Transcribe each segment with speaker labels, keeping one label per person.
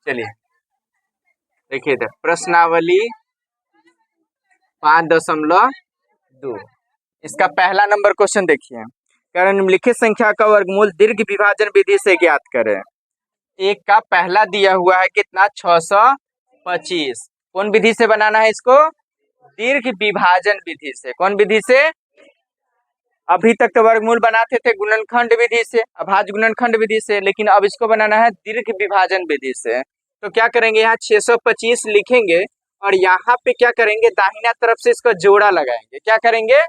Speaker 1: चलिए देखिए इधर प्रश्नावली 5.2। इसका पहला नंबर क्वेश्चन देखिए, कारण निम्नलिखित संख्या का वर्गमूल दीर्घ विभाजन विधि से ज्ञात करें। एक का पहला दिया हुआ है कितना, 625। कौन विधि से बनाना है इसको, दीर्घ विभाजन विधि से। कौन विधि से, अभी तक तो वर्गमूल बनाते थे गुणनखंड विधि से, अभाज्य गुणनखंड विधि से, लेकिन अब इसको बनाना है दीर्घ विभाजन विधि से। तो क्या करेंगे, यहाँ 625 लिखेंगे और यहाँ पे क्या करेंगे, दाहिना तरफ से इसको जोड़ा लगाएंगे। क्या करेंगे,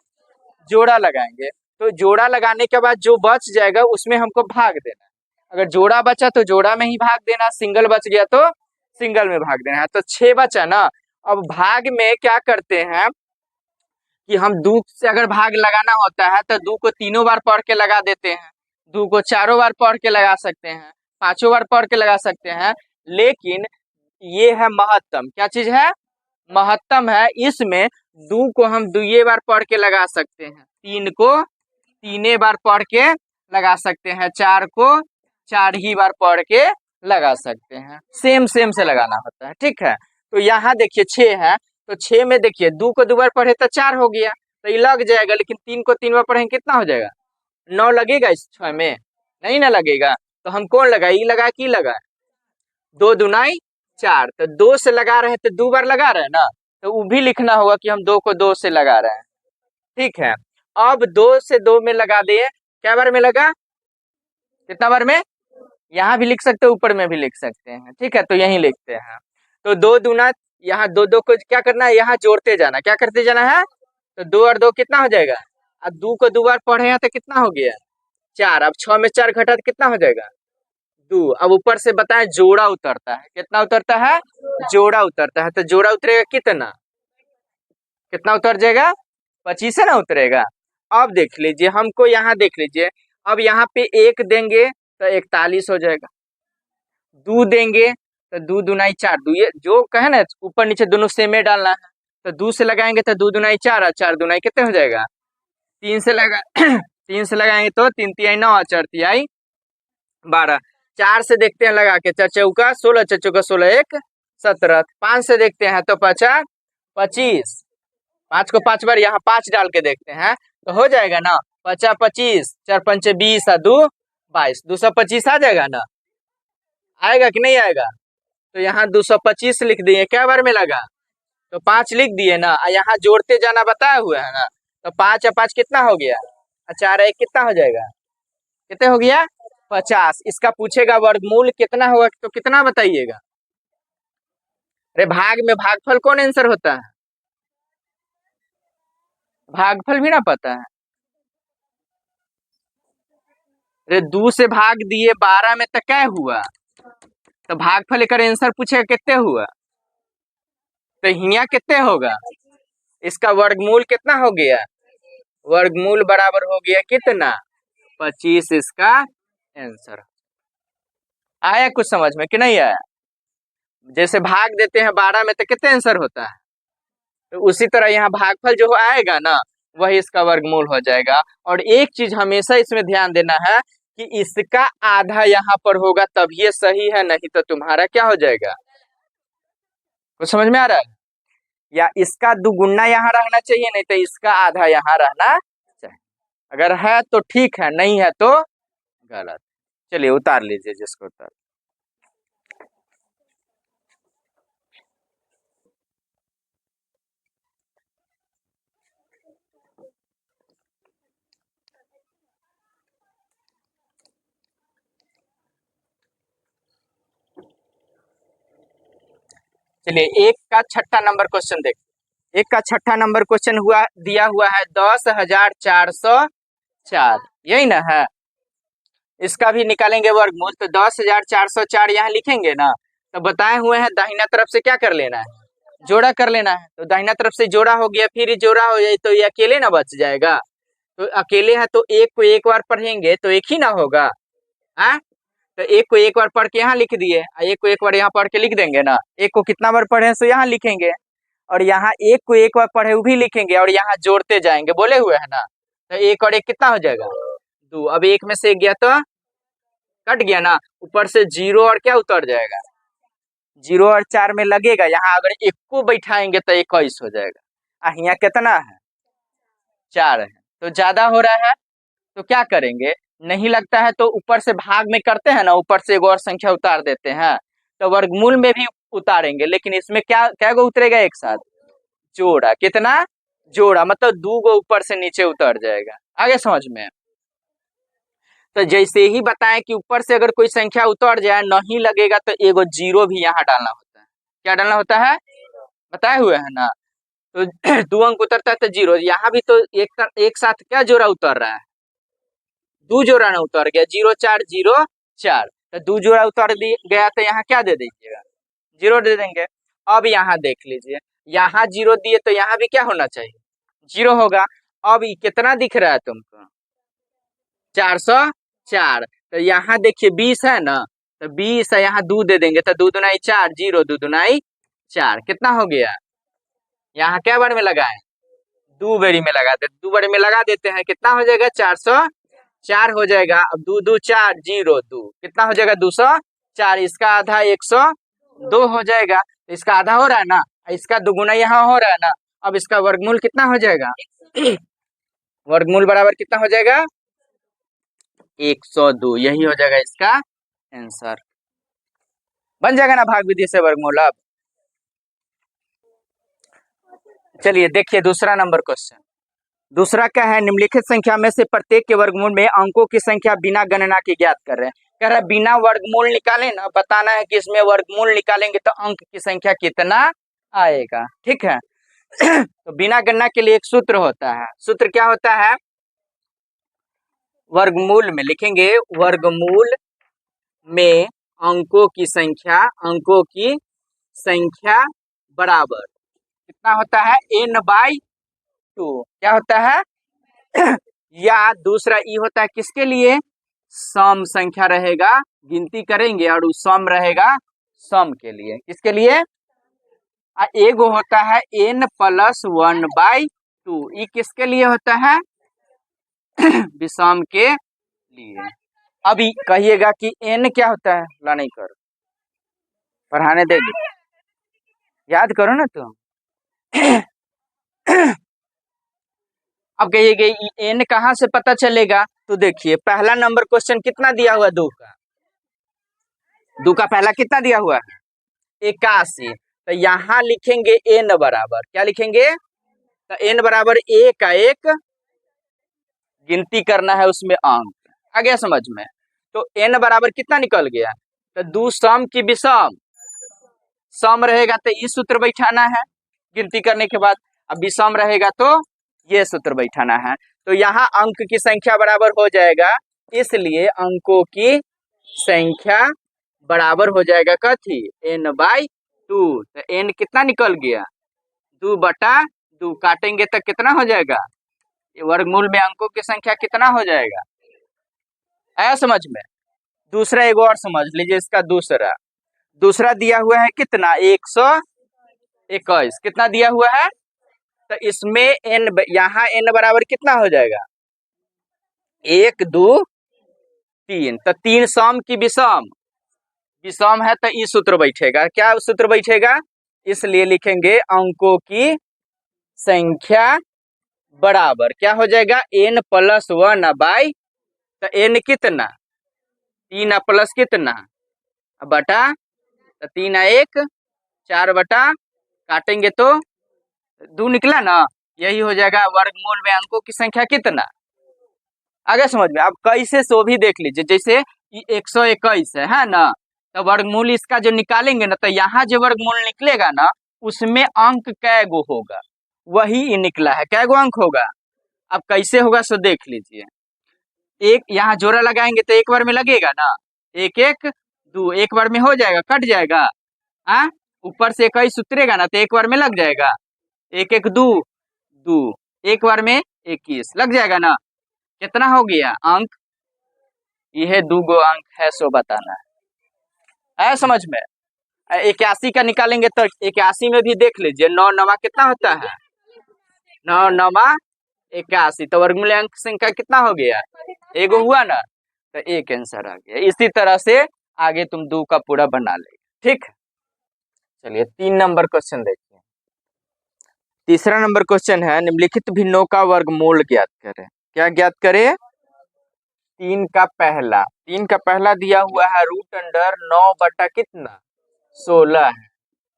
Speaker 1: जोड़ा लगाएंगे। तो जोड़ा लगाने के बाद जो बच जाएगा उसमें हमको भाग देना है। अगर जोड़ा बचा तो जोड़ा में ही भाग देना, सिंगल बच गया तो सिंगल में भाग देना है। तो 6 बचा ना। अब भाग में क्या करते हैं कि हम 2 से अगर भाग लगाना होता है तो 2 को 3 बार पढ़ के लगा देते हैं, 2 को 4 बार पढ़ के लगा सकते हैं, 5 बार पढ़ के लगा सकते हैं। लेकिन ये है महत्तम, क्या चीज है, महत्तम है। इसमें 2 को हम 2 बार पढ़ के लगा सकते हैं, 3 को 3 बार पढ़ के लगा सकते हैं, 4 को 4 ही बार पढ़ के लगा सकते हैं। सेम से लगाना होता है, ठीक है। तो यहाँ देखिए 6 है, तो 6 में देखिए 2 को 2 बार पढ़े तो 4 हो गया, तो ये लग जाएगा। लेकिन 3 को 3 बार पढ़ेंगे कितना हो जाएगा, 9 लगेगा इस 6 में, नहीं ना लगेगा। तो हम कौन लगाए, ई लगा कि लगा, 2 दूनाई 4। तो 2 से लगा रहे हैं तो 2 बार लगा रहे हैं ना, तो वो भी लिखना होगा कि हम 2 को 2 से लगा रहे हैं, ठीक है। अब 2 से 2 में लगा दिए, क्या बार में लगा, कितना बार में, यहाँ भी लिख सकते हैं, ऊपर में भी लिख सकते हैं, ठीक है। तो यही लिखते हैं। तो 2 दूना, यहाँ 2 को क्या करना है, यहाँ जोड़ते जाना, क्या करते जाना है। तो 2 और 2 कितना हो जाएगा, अब 2 को 2 बार पढ़े हैं तो कितना हो गया, 4। अब 6 में 4 घटा तो कितना हो जाएगा, 2। अब ऊपर से बताएं जोड़ा उतरता है, कितना उतरता है, जोड़ा उतरता है। तो जोड़ा उतरेगा कितना, कितना उतर जाएगा, 25 है ना उतरेगा। अब देख लीजिए, हमको यहाँ देख लीजिए, अब यहाँ पे 1 देंगे तो 41 हो जाएगा, 2 देंगे तो 2 दूनाई 4, 2 ये जो कहे ना ऊपर नीचे दोनों सेम में डालना है। तो 2 से लगाएंगे तो 2 दूनाई 4 और 4 दूनाई कितने हो जाएगा, 3 से लगा 3 से लगाएंगे तो 3 तिहाई 9 और 4 तिहाई 12। 4 से देखते हैं लगा के, 4 चौका 16, 4 चौका 16, 1 17। 5 से देखते हैं तो 5 25, 5 को 5 बार यहाँ 5 डाल के देखते हैं तो हो जाएगा ना, 5 25, 4 5 20 और 2 22, 225 आ जाएगा ना, आएगा कि नहीं आएगा। तो यहाँ 225 लिख दिए, क्या बार में लगा, तो 5 लिख दिए ना, यहाँ जोड़ते जाना बताया हुआ है ना। तो 5 और 5 कितना हो गया, 4 1 कितना हो जाएगा, कितने हो गया, 50। इसका पूछेगा वर्गमूल कितना होगा तो कितना बताइएगा। अरे भाग में भागफल कौन आंसर होता है, भागफल भी ना पता है। अरे 2 से भाग दिए 12 में तो क्या हुआ, तो भागफल एक आंसर पूछेगा कितने हुआ, तो हिया कितने होगा, इसका वर्गमूल कितना हो गया, वर्गमूल बराबर हो गया कितना, 25। इसका आंसर आया कुछ समझ में कि नहीं आया। जैसे भाग देते हैं 12 में तो कितने आंसर होता है, तो उसी तरह यहाँ भागफल जो आएगा ना वही इसका वर्गमूल हो जाएगा। और एक चीज हमेशा इसमें ध्यान देना है कि इसका आधा यहाँ पर होगा तब ये सही है, नहीं तो तुम्हारा क्या हो जाएगा, कुछ समझ में आ रहा है। या इसका दुगुना यहाँ रहना चाहिए, नहीं तो इसका आधा यहाँ रहना चाहिए। अगर है तो ठीक है, नहीं है तो गलत। चलिए उतार लीजिए जिसको उतार। चलिए एक का छठा नंबर क्वेश्चन देखिए। एक का छठा नंबर क्वेश्चन हुआ दिया हुआ है 10,404, यही ना है। इसका भी निकालेंगे वर्गमूल, तो 10,404 यहाँ लिखेंगे ना, तो बताए हुए हैं दाहिना तरफ से क्या कर लेना है, जोड़ा कर लेना है। तो दाहिना तरफ से जोड़ा हो गया, फिर जोड़ा हो जाए तो ये अकेले ना बच जाएगा। तो अकेले है तो एक को एक बार पढ़ेंगे तो एक ही ना होगा, हाँ। तो एक को एक बार पढ़ के यहाँ लिख दिए, एक को एक बार यहाँ पढ़ के लिख देंगे ना। एक को कितना बार पढ़े तो यहाँ लिखेंगे, और यहाँ एक को एक बार पढ़े वो भी लिखेंगे, और यहाँ जोड़ते जाएंगे, बोले हुए है ना। तो 1 और 1 कितना हो जाएगा, 2। अब 1 में से 1 गया तो कट गया ना, ऊपर से 0 और क्या उतर जाएगा, 0 और 4 में लगेगा, यहाँ अगर 1 को बैठाएंगे तो 21 हो जाएगा। यहाँ कितना है, 4 है, तो ज्यादा हो रहा है, तो क्या करेंगे, नहीं लगता है तो ऊपर से भाग में करते हैं ना, ऊपर से एक और संख्या उतार देते हैं, तो वर्गमूल में भी उतारेंगे, लेकिन इसमें क्या गो उतरेगा एक साथ, जोड़ा, कितना, जोड़ा, मतलब 2 गो ऊपर से नीचे उतर जाएगा। आगे समझ में, तो जैसे ही बताएं कि ऊपर से अगर कोई संख्या उतर जाए नहीं लगेगा तो एगो 0 भी यहाँ डालना होता है। क्या डालना होता है, बताए हुए है ना, तो 2 अंक उतरता है तो 0, यहाँ भी तो एक साथ क्या जोड़ा उतर रहा है, 2 जोड़ा ना उतर गया, 0 4 0 4, तो 2 जोड़ा उतर गया तो यहाँ क्या दे दीजिएगा, 0 दे देंगे। अब यहाँ देख लीजिए, यहाँ 0 दिए तो यहाँ भी क्या होना चाहिए, 0 होगा। अब कितना दिख रहा है तुमको, 404, तो यहाँ देखिए 20 है ना, तो 20 है, यहाँ 2 दे देंगे तो 2 दूनाई 4, 0 2 दूनाई 4, कितना हो गया, यहाँ क्या बार में लगाए, 2 बेरी में लगा देते, 2 बेरी में लगा देते हैं, कितना हो जाएगा, 404 हो जाएगा। अब 2 2 4 0 2, कितना हो जाएगा, 204, इसका आधा 102 हो जाएगा, इसका आधा हो रहा है ना, इसका दुगुना यहाँ हो रहा है ना, अब इसका वर्गमूल कितना हो जाएगा, वर्गमूल बराबर कितना हो जाएगा, 102, यही हो जाएगा इसका आंसर, बन जाएगा ना भाग विधि से वर्गमूल। अब चलिए देखिए दूसरा नंबर क्वेश्चन, दूसरा क्या है, निम्नलिखित संख्या में से प्रत्येक के वर्गमूल में अंकों की संख्या बिना गणना के ज्ञात कर रहे हैं। कह रहा है बिना वर्गमूल निकाले ना, बताना है कि इसमें वर्गमूल निकालेंगे तो अंक की संख्या कितना आएगा, ठीक है। तो बिना गणना के लिए एक सूत्र होता है, सूत्र क्या होता है, वर्गमूल में लिखेंगे, वर्गमूल में अंकों की संख्या बराबर कितना होता है, n/2, क्या होता है या दूसरा ई होता है किसके लिए, सम संख्या रहेगा, गिनती करेंगे और सम रहेगा, सम के लिए, किसके लिए, एगो होता है n+1/2, ये किसके लिए होता है, विषम के लिए। अभी कहिएगा कि n क्या होता है, ला नहीं कर पढ़ाने देंगे, याद करो ना तुम। अब कहिएगा n कहाँ से पता चलेगा, तो देखिए पहला नंबर क्वेश्चन कितना दिया हुआ, 2 का पहला कितना दिया हुआ है, 81, तो यहाँ लिखेंगे n बराबर, क्या लिखेंगे, तो n बराबर 1 का 1, गिनती करना है उसमें अंक, आ गया समझ में। तो n बराबर कितना निकल गया, तो 2 सम की विषम, सम रहेगा तो इस सूत्र बैठाना है गिनती करने के बाद, अब विषम रहेगा तो ये सूत्र बैठाना है, तो यहाँ अंक की संख्या बराबर हो जाएगा, इसलिए अंकों की संख्या बराबर हो जाएगा कथी, n/2, तो n कितना निकल गया, 2/2, काटेंगे तो कितना हो जाएगा, वर्गमूल में अंकों की संख्या कितना हो जाएगा, आया समझ में। दूसरा एक और समझ लीजिए, इसका दूसरा दिया हुआ है कितना, 121, कितना दिया हुआ है, तो इसमें n, यहाँ n बराबर कितना हो जाएगा, 1 2 3, तो 3 सम की विषम है तो इस सूत्र बैठेगा, क्या सूत्र बैठेगा, इसलिए लिखेंगे अंकों की संख्या बराबर क्या हो जाएगा, n+1/, तो n कितना, 3 प्लस कितना बटा, तो 3 1 4 बटा, काटेंगे तो 2 निकला ना, यही हो जाएगा वर्गमूल में अंकों की संख्या कितना, आगे समझ में। अब कैसे सो भी देख लीजिए, जैसे 121 है ना, तो वर्गमूल इसका जो निकालेंगे ना, तो यहाँ जो वर्गमूल निकलेगा ना उसमें अंक कै गो होगा, वही निकला है, कै गो अंक होगा। अब कैसे होगा सो देख लीजिए, एक यहाँ जोड़ा लगाएंगे तो एक बार में लगेगा ना, 1 1 2, एक बार में हो जाएगा, कट जाएगा, हाँ ऊपर से 21 उतरेगा ना तो एक बार में लग जाएगा, 1 1 2 2, एक बार में 21 लग जाएगा ना, कितना हो गया अंक, यह 2 गो अंक है सो बताना है समझ में। 81 का निकालेंगे तो 81 में भी देख लीजिए, 9 9 कितना होता है, 9 9 81, तो वर्गमूल अंक संख्या कितना हो गया, एगो हुआ ना, तो एक आंसर आ गया। इसी तरह से आगे तुम दो का पूरा बना ले। ठीक, चलिए 3 नंबर क्वेश्चन देखिए। तीसरा नंबर क्वेश्चन है, निम्नलिखित भिन्नों का वर्गमूल ज्ञात करें। क्या ज्ञात करें? 3 का पहला दिया हुआ है रूट अंडर 9 बटा कितना 16 है।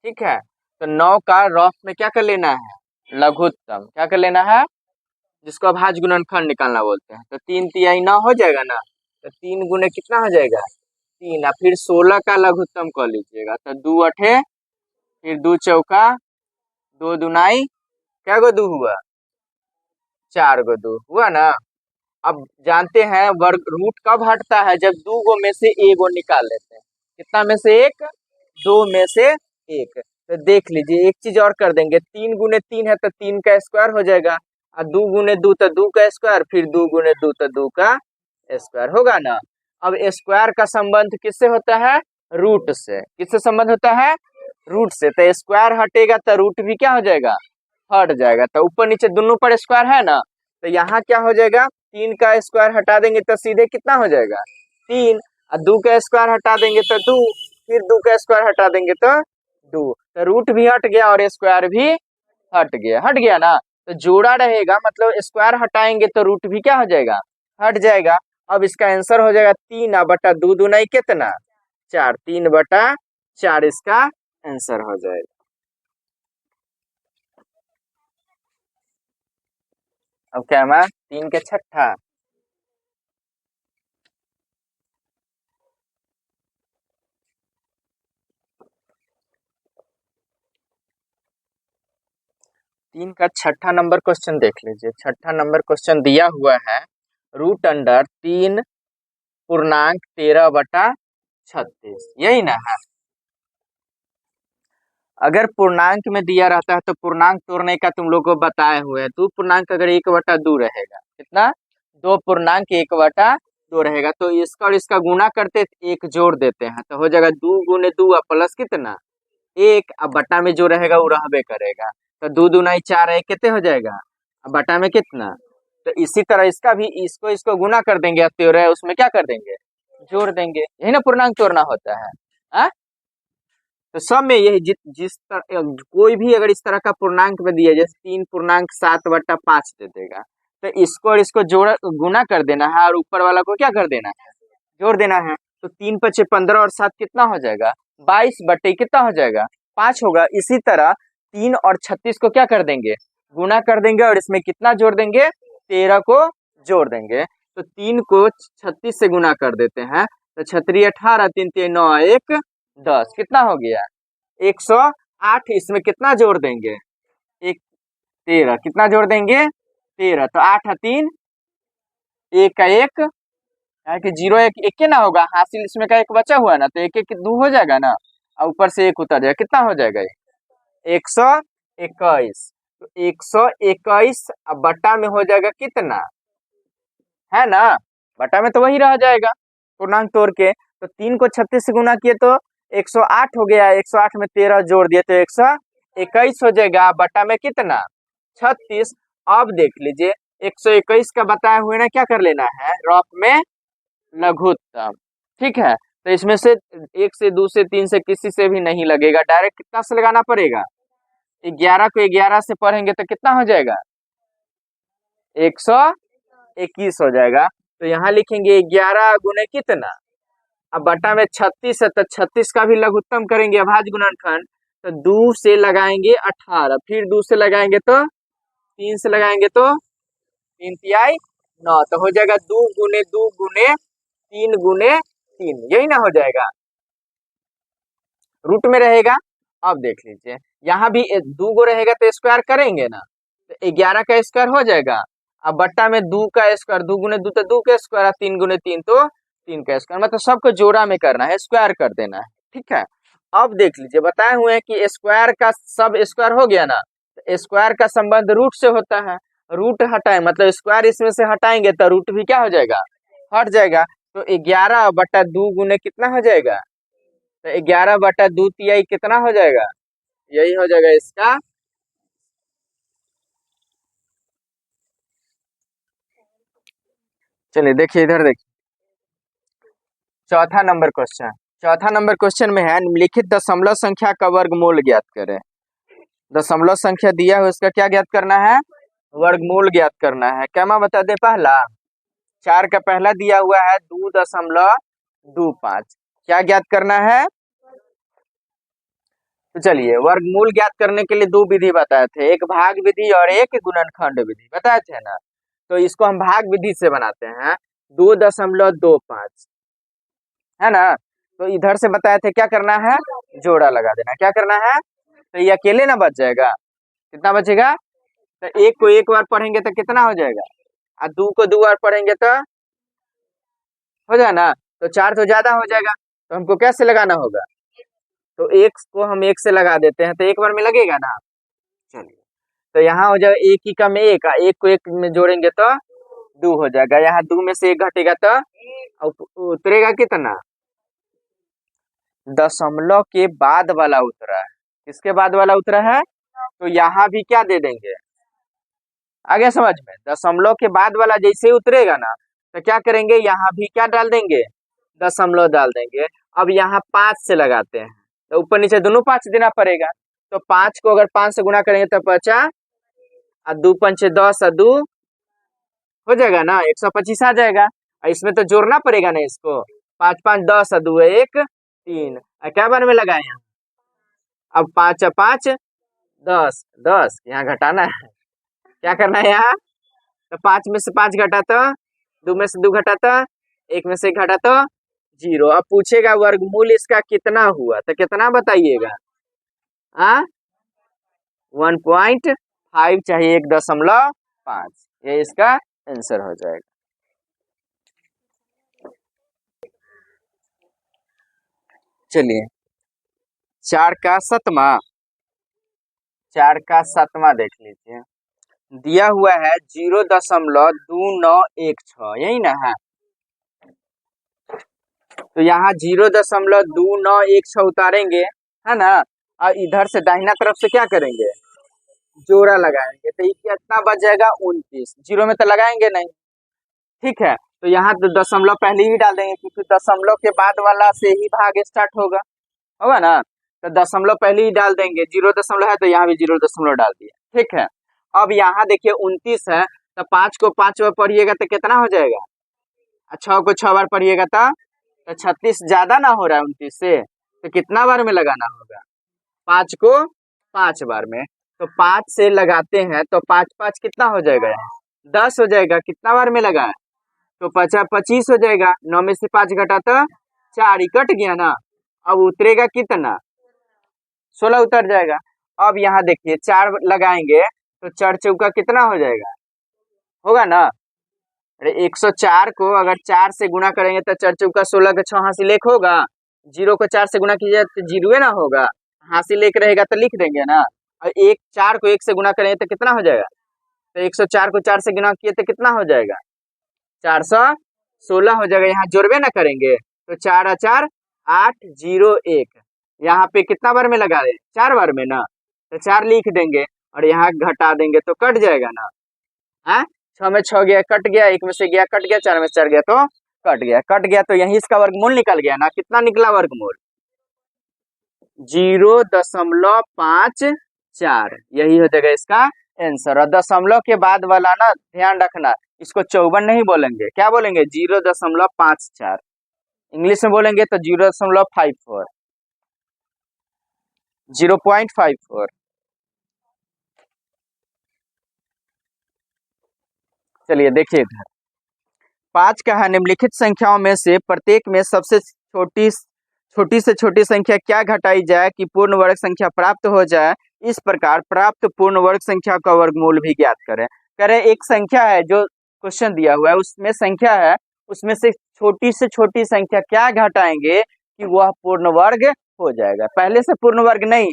Speaker 1: ठीक है, तो 9 का रफ में क्या कर लेना है, लघुत्तम क्या कर लेना है, जिसको अभाज्य गुणनखंड निकालना बोलते हैं। तो 3 तिहाई 9 हो जाएगा ना, तो 3 गुने कितना हो जाएगा 3, और फिर 16 का लघुत्तम कर लीजिएगा। तो 2 अठे, फिर 2 चौका, 2 दुनाई, क्या गो 2 हुआ, 4 गो 2 हुआ ना। अब जानते हैं वर्ग रूट कब हटता है, जब 2 गो में से 1 गो निकाल लेते हैं। कितना में से एक, 2 में से 1। तो देख लीजिए, एक चीज और कर देंगे, 3 गुने 3 है तो 3 का स्क्वायर हो जाएगा, और 2 गुने 2 तो 2 का स्क्वायर, फिर 2 गुने 2 तो 2 का स्क्वायर होगा ना। अब स्क्वायर का संबंध किससे होता है, रूट से। किससे संबंध होता है, रूट से। तो स्क्वायर हटेगा तो रूट भी क्या हो जाएगा, हट जाएगा। तो ऊपर नीचे दोनों पर स्क्वायर है ना, तो यहाँ क्या हो जाएगा, 3 का स्क्वायर हटा देंगे तो सीधे कितना हो जाएगा 3, और 2 का स्क्वायर हटा देंगे तो 2, फिर 2 का स्क्वायर हटा देंगे तो 2। तो रूट भी हट गया और स्क्वायर भी हट गया ना। तो जोड़ा रहेगा, मतलब स्क्वायर हटाएंगे तो रूट भी क्या हो जाएगा, हट जाएगा। अब इसका आंसर हो जाएगा 3 बटा 2 दुनाई कितना 4, 3/4 इसका आंसर हो जाएगा। अब क्या है, 3 के छठा, तीन का छठा नंबर क्वेश्चन देख लीजिए। छठा नंबर क्वेश्चन दिया हुआ है रूट अंडर 3 पूर्णांक 13/36, यही ना है। अगर पूर्णांक में दिया रहता है तो पूर्णांक तोड़ने का तुम लोग को बताए हुए हैं। 2 पूर्णांक अगर 1/2 रहेगा, कितना 2 पूर्णांक 1/2 रहेगा, तो इसका और इसका गुणा करते एक जोड़ देते हैं, तो हो जाएगा 2 गुने 2 प्लस कितना 1, अब बटा में जो रहेगा वो रहबे करेगा। तो 2 दुनाई 4 है, कितने हो जाएगा, अब बटा में कितना। तो इसी तरह इसका भी, इसको इसको गुना कर देंगे, तेरह है उसमें क्या कर देंगे, जोड़ देंगे। यही ना पूर्णांक तोड़ना होता है। आ? तो सब में यही जिस तरह कोई भी अगर इस तरह का पूर्णांक में दिया, जैसे 3 पूर्णांक 7/5 दे देगा, तो इसको और इसको जोड़ गुना कर देना है, और ऊपर वाला को क्या कर देना है, जोड़ देना है। तो 3 × 5 = 15 और 7 कितना हो जाएगा 22 कितना हो जाएगा 5 होगा। इसी तरह 3 और 36 को क्या कर देंगे, गुना कर देंगे, और इसमें कितना जोड़ देंगे 13 को जोड़ देंगे। तो 3 को 36 से गुना कर देते हैं, तो 6×3 = 18, 3×3 = 9, 1 10, कितना हो गया 108। इसमें कितना जोड़ देंगे, एक 13, कितना जोड़ देंगे 13, तो 8 और 3, 1 का 1, है कि 0 1 एक के ना होगा, हासिल इसमें का 1 बचा हुआ है ना, तो 1 1 2 हो जाएगा ना, और ऊपर से 1 उतर जाएगा, कितना हो जाएगा ये 121। तो 121 अब बटा में हो जाएगा कितना, है ना, बटा में तो वही रह जाएगा पूर्णांक तोड़ के। तो 3 को 36 से गुना किए तो 108 हो गया, 108 में 13 जोड़ दिए तो 121 हो जाएगा, बटा में कितना 36। अब देख लीजिए 121 का बताए हुए ना, क्या कर लेना है रफ में लघुत्तम। ठीक है, तो इसमें से 1 से 2 से 3 से किसी से भी नहीं लगेगा, डायरेक्ट कितना से लगाना पड़ेगा, 11 को 11 से पढ़ेंगे तो कितना हो जाएगा 121 हो जाएगा। तो यहाँ लिखेंगे 11 गुने कितना, अब बटा में 36 है, तो 36 का भी लघुत्तम करेंगे अभाज्य गुणनखंड। तो 2 से लगाएंगे 18, फिर 2 से लगाएंगे तो 3 से लगाएंगे तो 3 तिहाई 9, तो हो जाएगा 2 गुने 2 गुने 3 गुने 3, यही ना हो जाएगा, रूट में रहेगा। अब देख लीजिए यहाँ भी 2 गो रहेगा तो स्क्वायर करेंगे ना, तो 11 का स्क्वायर हो जाएगा, अब बट्टा में 2 का स्क्वायर, 2 गुने 2 तो 2 का स्क्वायर, 3 गुने 3 तो 3 का स्क्वायर, मतलब सबको जोड़ा में करना है, स्क्वायर कर देना है। ठीक है, अब देख लीजिए बताए हुए हैं कि स्क्वायर का सब स्क्वायर हो गया ना, तो स्क्वायर का संबंध रूट से होता है। रूट हटाए मतलब स्क्वायर इसमें से हटाएंगे तो रूट भी क्या हो जाएगा, हट जाएगा। तो 11/2 गुने कितना हो जाएगा, तो 11/2 तिहाई कितना हो जाएगा, यही हो जाएगा इसका। चलिए देखिए इधर देखिए, चौथा नंबर क्वेश्चन। चौथा नंबर क्वेश्चन में है निम्नलिखित दशमलव संख्या का वर्गमूल ज्ञात करें। दशमलव संख्या दिया है उसका क्या ज्ञात करना है, वर्गमूल ज्ञात करना है। क्या मैं बता दे, पहला 4 का पहला दिया हुआ है 2.25, क्या ज्ञात करना है। तो चलिए वर्गमूल ज्ञात करने के लिए दो विधि बताए थे, एक भाग विधि और एक गुणनखंड विधि बताए थे ना। तो इसको हम भाग विधि से बनाते हैं, 2.25 है ना। तो इधर से बताए थे क्या करना है, जोड़ा लगा देना। क्या करना है, तो ये अकेले ना बच जाएगा, कितना बचेगा, तो एक को एक बार पढ़ेंगे तो कितना हो जाएगा, और 2 को 2 बार पढ़ेंगे तो हो जाए ना, तो 4 तो ज्यादा हो जाएगा, तो हमको कैसे लगाना होगा, तो एक को हम एक से लगा देते हैं तो एक बार में लगेगा ना। चलिए तो यहाँ हो जाएगा एक ही का में एक, एक को एक में जोड़ेंगे तो 2 हो जाएगा, यहाँ 2 में से एक घटेगा तो उतरेगा कितना, दशमलव के बाद वाला उतरा है। किसके बाद वाला उतरा है, तो यहाँ भी क्या दे देंगे, आगे समझ में, दशमलव के बाद वाला जैसे ही उतरेगा ना तो क्या करेंगे, यहाँ भी क्या डाल देंगे, दशमलव डाल देंगे। अब यहाँ 5 से लगाते हैं तो ऊपर नीचे दोनों 5 देना पड़ेगा, तो 5 को अगर 5 से गुणा करेंगे तो 50 और 2 पंचे 10 और 2 हो जाएगा ना, 125 आ जाएगा। और इसमें तो जोड़ना पड़ेगा ना इसको, 5 5 10 और 2 1 3, क्या बार में लगाए यहाँ, अब 5 5 10 10, यहाँ घटाना है, क्या करना है यहाँ, तो 5 में से 5 घटा तो 2 में से 2 घटा तो 1 में से 1 घटा तो 0। अब पूछेगा वर्गमूल इसका कितना हुआ, तो कितना बताइएगा, 1.5 चाहिए, 1.5, ये इसका आंसर हो जाएगा। चलिए 4 का 7वां देख लीजिए, दिया हुआ है 0.2916, यही ना है। तो यहाँ 0.2916 उतारेंगे है ना, और इधर से दाहिना तरफ से क्या करेंगे, जोड़ा लगाएंगे, तो ये कितना बच जाएगा 29, जीरो में तो लगाएंगे नहीं, ठीक है। तो यहाँ तो दशमलव पहले ही डाल देंगे क्योंकि दशमलव के बाद वाला से ही भाग स्टार्ट होगा ना, तो दशमलव पहले ही डाल देंगे, 0 है तो यहाँ भी 0 डाल दिया, ठीक है। अब यहाँ देखिए 29 है, तो 5 को 5 बार पढ़िएगा तो कितना हो जाएगा, 6 को 6 बार पढ़िएगा तो 36 ज्यादा ना हो रहा है 29 से, तो कितना बार में लगाना होगा, 5 को 5 बार में, तो 5 से लगाते हैं तो 5 5 कितना हो जाएगा, 10 हो जाएगा, कितना बार में लगा है, तो 50 25 हो जाएगा, 9 में से 5 घटा तो 4 ही कट गया ना, अब उतरेगा कितना, 16 उतर जाएगा। अब यहाँ देखिए 4 लगाएंगे तो 4 चौका कितना हो जाएगा, होगा ना, अरे 104 को अगर 4 से गुणा करेंगे तो 4 चौका 16 का 6 हासिल 1 होगा, 0 को 4 से गुणा कीजिए तो 0 ना होगा, हासिल 1 रहेगा तो लिख देंगे ना, और 4 को 1 से गुणा करेंगे तो कितना हो जाएगा, तो 104 को 4 से गुणा किए तो कितना हो जाएगा, 416 हो जाएगा, यहाँ जोड़वे ना करेंगे तो 4 4 8 0 1, यहाँ पे कितना बार में लगा रहे, 4 बार में ना, तो 4 लिख देंगे और यहाँ घटा देंगे तो कट जाएगा ना, है 6 में 6 गया कट गया, 1 में से गया कट गया, 4 में से 4 गया तो कट गया, तो यही इसका वर्गमूल निकल गया ना, कितना निकला वर्गमूल, 0.54, यही हो जाएगा इसका आंसर। और दशमलव के बाद वाला ना ध्यान रखना, इसको 54 नहीं बोलेंगे, क्या बोलेंगे, 0.54, इंग्लिश में बोलेंगे तो 0.54, 0.54। चलिए देखिए इधर 5 का है निम्नलिखित संख्याओं में से प्रत्येक में सबसे छोटी से छोटी संख्या क्या घटाई जाए कि पूर्ण वर्ग संख्या प्राप्त हो जाए, इस प्रकार प्राप्त पूर्ण वर्ग संख्या का वर्गमूल भी ज्ञात करें। कह रहे एक संख्या है जो क्वेश्चन दिया हुआ है, उसमें संख्या है, उसमें से छोटी संख्या क्या घटाएंगे कि वह पूर्ण वर्ग हो जाएगा। पहले से पूर्ण वर्ग नहीं है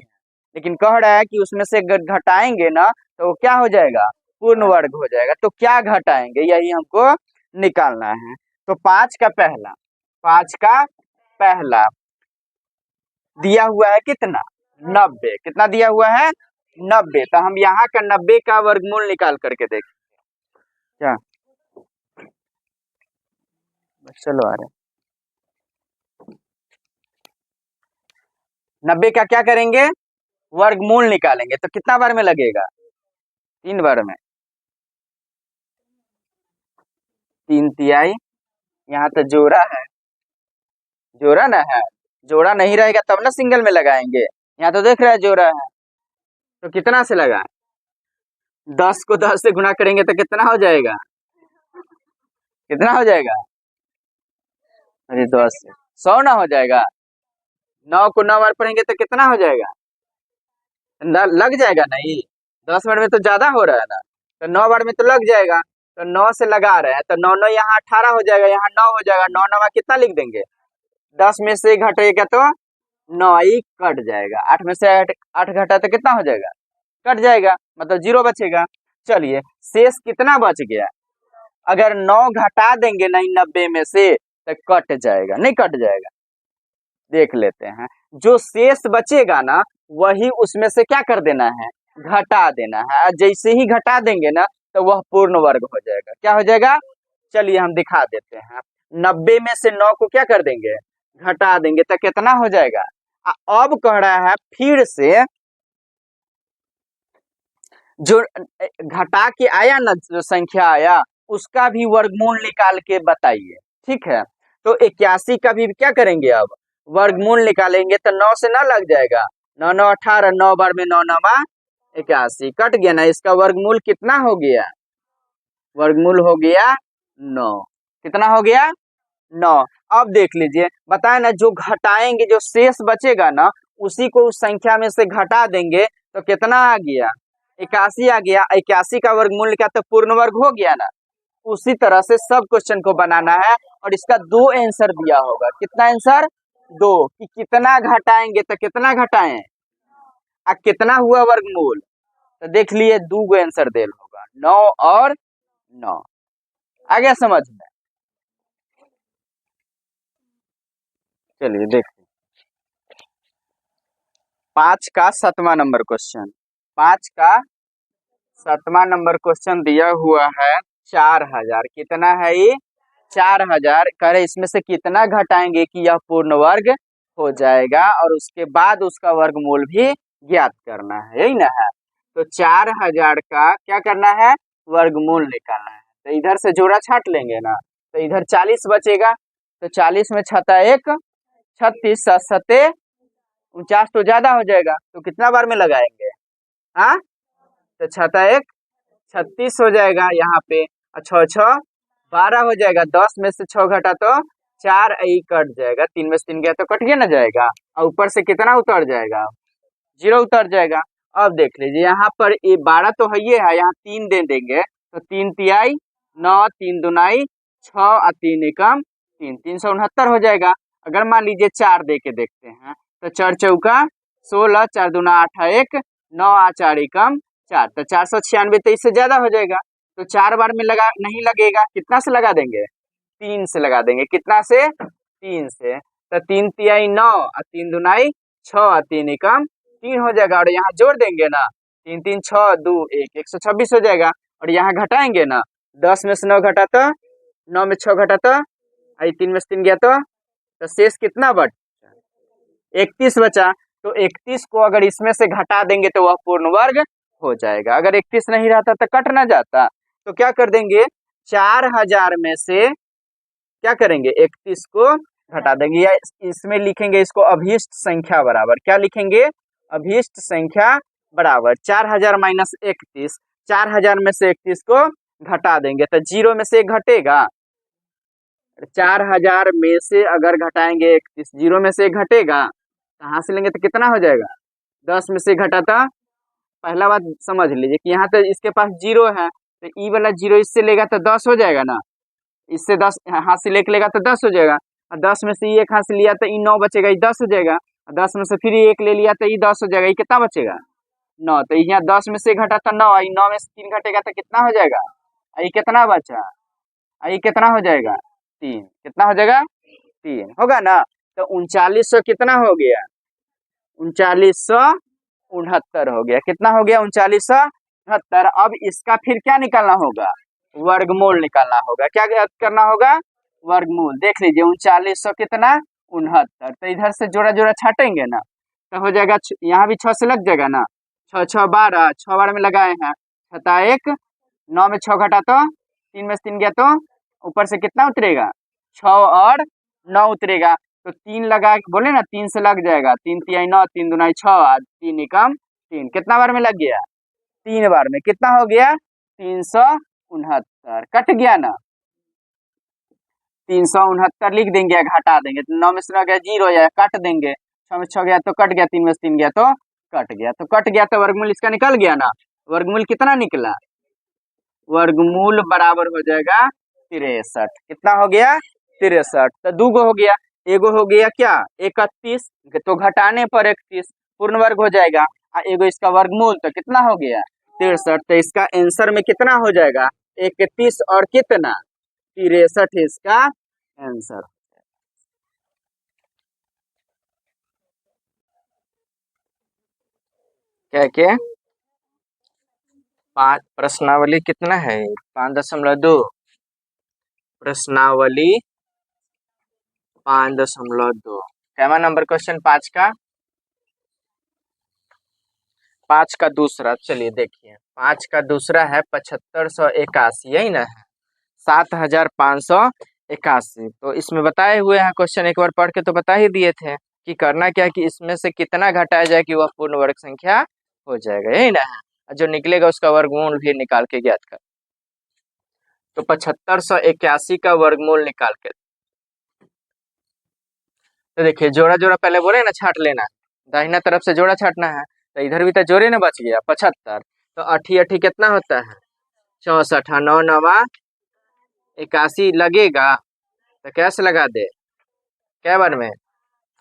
Speaker 1: लेकिन कह रहा है कि उसमें से घटाएंगे ना तो क्या हो जाएगा, पूर्ण वर्ग हो जाएगा। तो क्या घटाएंगे यही हमको निकालना है। तो 5 का पहला दिया हुआ है कितना, 90, कितना दिया हुआ है 90, तो हम यहाँ का 90 का वर्गमूल निकाल करके देखें, क्या चलो आ रहे 90 का क्या करेंगे, वर्गमूल निकालेंगे। तो कितना बार में लगेगा, 3 बार में। 3 तिहाई, यहाँ तो जोड़ा है, जोड़ा ना है, जोड़ा नहीं रहेगा तब ना सिंगल में लगाएंगे। यहाँ तो देख रहे हैं जोड़ा है, तो कितना से लगा, 10 को 10 से गुणा करेंगे तो कितना हो जाएगा, कितना हो जाएगा, अरे 10 से 100 ना हो जाएगा। 9 को 9 बार पढ़ेंगे तो कितना हो जाएगा, लग जाएगा नहीं, 10 बार में तो ज्यादा हो रहा है ना, तो 9 बार में तो लग जाएगा। तो 9 से लगा रहे हैं तो 9 9 यहाँ 18 हो जाएगा, यहाँ 9 हो जाएगा, 9 9 कितना लिख देंगे, 10 में से घटेगा तो 9 ही कट जाएगा, 8 में से 8 घटा तो कितना हो जाएगा, कट जाएगा, मतलब 0 बचेगा। चलिए शेष कितना बच गया, अगर 9 घटा देंगे नहीं 90 में से तो कट जाएगा, नहीं कट जाएगा, देख लेते हैं। जो शेष बचेगा ना वही उसमें से क्या कर देना है, घटा देना है। जैसे ही घटा देंगे ना तो वह पूर्ण वर्ग हो जाएगा, क्या हो जाएगा, चलिए हम दिखा देते हैं। 90 में से 9 को क्या कर देंगे, घटा देंगे तो कितना हो जाएगा। अब कह रहा है फिर से जो घटा के आया ना, जो संख्या आया उसका भी वर्गमूल निकाल के बताइए, ठीक है। तो 81 का भी क्या करेंगे, अब वर्गमूल निकालेंगे तो 9 से ना लग जाएगा, 9 9 18, 9 बार में 9 9 81, कट गया ना, इसका वर्गमूल कितना हो गया, वर्गमूल हो गया 9, कितना हो गया 9। अब देख लीजिए बताए ना, जो घटाएंगे जो शेष बचेगा ना उसी को उस संख्या में से घटा देंगे तो कितना आ गया, 81 आ गया। 81 का वर्गमूल क्या, तो पूर्ण वर्ग हो गया ना। उसी तरह से सब क्वेश्चन को बनाना है और इसका 2 आंसर दिया होगा, कितना आंसर, 2, कि कितना घटाएंगे तो कितना घटाएं, कितना हुआ वर्गमूल, तो देख लिए 2 आंसर देल होगा, 9 और 9। आ गया समझ में, चलिए देखते 5 का 7वां नंबर क्वेश्चन। 5 का 7वां नंबर क्वेश्चन दिया हुआ है 4000, कितना है ये 4000, करे इसमें से कितना घटाएंगे कि यह पूर्ण वर्ग हो जाएगा और उसके बाद उसका वर्गमूल भी ज्ञात करना है, यही ना है। तो 4000 का क्या करना है, वर्गमूल निकालना है। तो इधर से जोड़ा छाट लेंगे ना, तो इधर 40 बचेगा, तो 40 में छता 1, 36, 7 सते 49, तो ज्यादा हो जाएगा, तो कितना बार में लगाएंगे, हाँ, तो छता 1 36 हो जाएगा यहाँ पे, 6 6 12 हो जाएगा, 10 में से 6 घटा तो 4, आई कट जाएगा, 3 में से 3 गया तो कट गया ना जाएगा, और ऊपर से कितना उतर जाएगा, 0 उतर जाएगा। अब देख लीजिए यहाँ पर ये 12 तो है, ये है, यहाँ 3 दे देंगे तो 3 तिहाई 9, 3 दुनाई 6 और 3 एकम 3, 369 हो जाएगा। अगर मान लीजिए 4 दे के देखते हैं तो 4 चौका 16, 4 दूना 8, 1 9 आ 4 एकम 4, तो 496, तो इससे ज्यादा हो जाएगा। तो 4 बार में लगा नहीं लगेगा, कितना से लगा देंगे, 3 से लगा देंगे, कितना से, 3 से। तो 3 तिहाई 9 और 3 दुनाई 6 और 3 एकम 3 हो जाएगा, और यहाँ जोड़ देंगे ना, 3 3 6 2 1, 126 हो जाएगा। और यहाँ घटाएंगे ना, 10 में से 9 घटा तो 9 में 6 घटा तो 3 में से 3 गया तो शेष कितना बच, 31 बचा। तो 31 को अगर इसमें से घटा देंगे तो वह पूर्ण वर्ग हो जाएगा। अगर 31 नहीं रहता तो कट ना जाता, तो क्या कर देंगे, 4000 में से क्या करेंगे, 31 को घटा देंगे, या इसमें लिखेंगे इसको अभीष्ट संख्या बराबर, क्या लिखेंगे, अभीष्ट संख्या बराबर 4000 माइनस 31, 4000 में से 31 को घटा देंगे तो 0 में से घटेगा, 4000 में से अगर घटाएंगे 31, 0 में से घटेगा, कहाँ से लेंगे तो कितना हो जाएगा, 10 में से घटाता, पहला बात समझ लीजिए कि यहाँ तो इसके पास 0 है, तो ई वाला 0 इससे लेगा तो 10 हो जाएगा ना, इससे 10 हाथ से लेके लेगा तो 10 हो जाएगा, और 10 में से 1 हाथ से लिया तो ई 9 बचेगा, ये 10 हो जाएगा, 10 में से फिर 1 ले लिया तो ये 10 हो जाएगा, ये कितना बचेगा 9, तो यहाँ 10 में से घटा तो 9, 9 में से 3 घटेगा तो कितना हो जाएगा, ये कितना बचा, ये कितना हो जाएगा 3, कितना हो जाएगा 3 होगा ना। तो 3900 कितना हो गया, 3969 हो गया, कितना हो गया 3969। अब इसका फिर क्या निकालना होगा, वर्गमूल निकालना होगा, क्या करना होगा, वर्गमूल। देख लीजिए 3900 कितना 69, तो इधर से जोड़ा जोड़ा छाटेंगे ना, तो हो जाएगा यहाँ भी 6 से लग जाएगा ना, 6 6 12, 6 बार में लगाए हैं, छता 1, 9 में 6 घटा तो 3 में से 3 गया तो ऊपर से कितना उतरेगा, 6 और 9 उतरेगा, तो 3 लगा बोले ना, 3 से लग जाएगा, 3 तिहाई 9, 3 दुनाई 6, 3 एकम 3, कितना बार में लग गया, 3 बार में, कितना हो गया 369, कट गया ना, 369 लिख देंगे या घटा देंगे, तो 9 में से 9 गया 0 हो जाएगा, काट देंगे, 6 में 6 गया तो कट गया, 3 में से 3 गया तो कट गया, तो कट गया तो वर्गमूल इसका निकल गया ना, वर्गमूल कितना निकला, वर्गमूल बराबर हो जाएगा 63, कितना हो गया 63, तो दो गो हो गया, एगो हो गया क्या 31, तो घटाने पर 31 पूर्ण वर्ग हो जाएगा, एगो इसका वर्गमूल तो कितना हो गया 63, तो इसका आंसर में कितना हो जाएगा 31 और कितना 63 इसका आंसर। क्या क्या प्रश्नावली कितना है 5.2, प्रश्नावली 5.2, कैवा नंबर क्वेश्चन 5 का, 5 का दूसरा, चलिए देखिए 5 का दूसरा है 7581, यही ना है 7581, तो इसमें बताए हुए हैं क्वेश्चन, एक बार पढ़ के तो बता ही दिए थे कि करना क्या कि इसमें से कितना घटाया जाए कि वह पूर्ण वर्ग संख्या हो जाएगा, यही ना है, जो निकलेगा उसका वर्गमूल भी निकाल के ज्ञात कर, तो 7581 का वर्गमूल निकाल के, तो देखिए जोड़ा जोड़ा पहले बोले ना छाट लेना, दाहिना तरफ से जोड़ा छाटना है, तो इधर भी तो जोड़े ना बच गया 75, तो 8 8 कितना होता है 64, 9 9 81 लगेगा, तो कैसे लगा दे, क्या बार में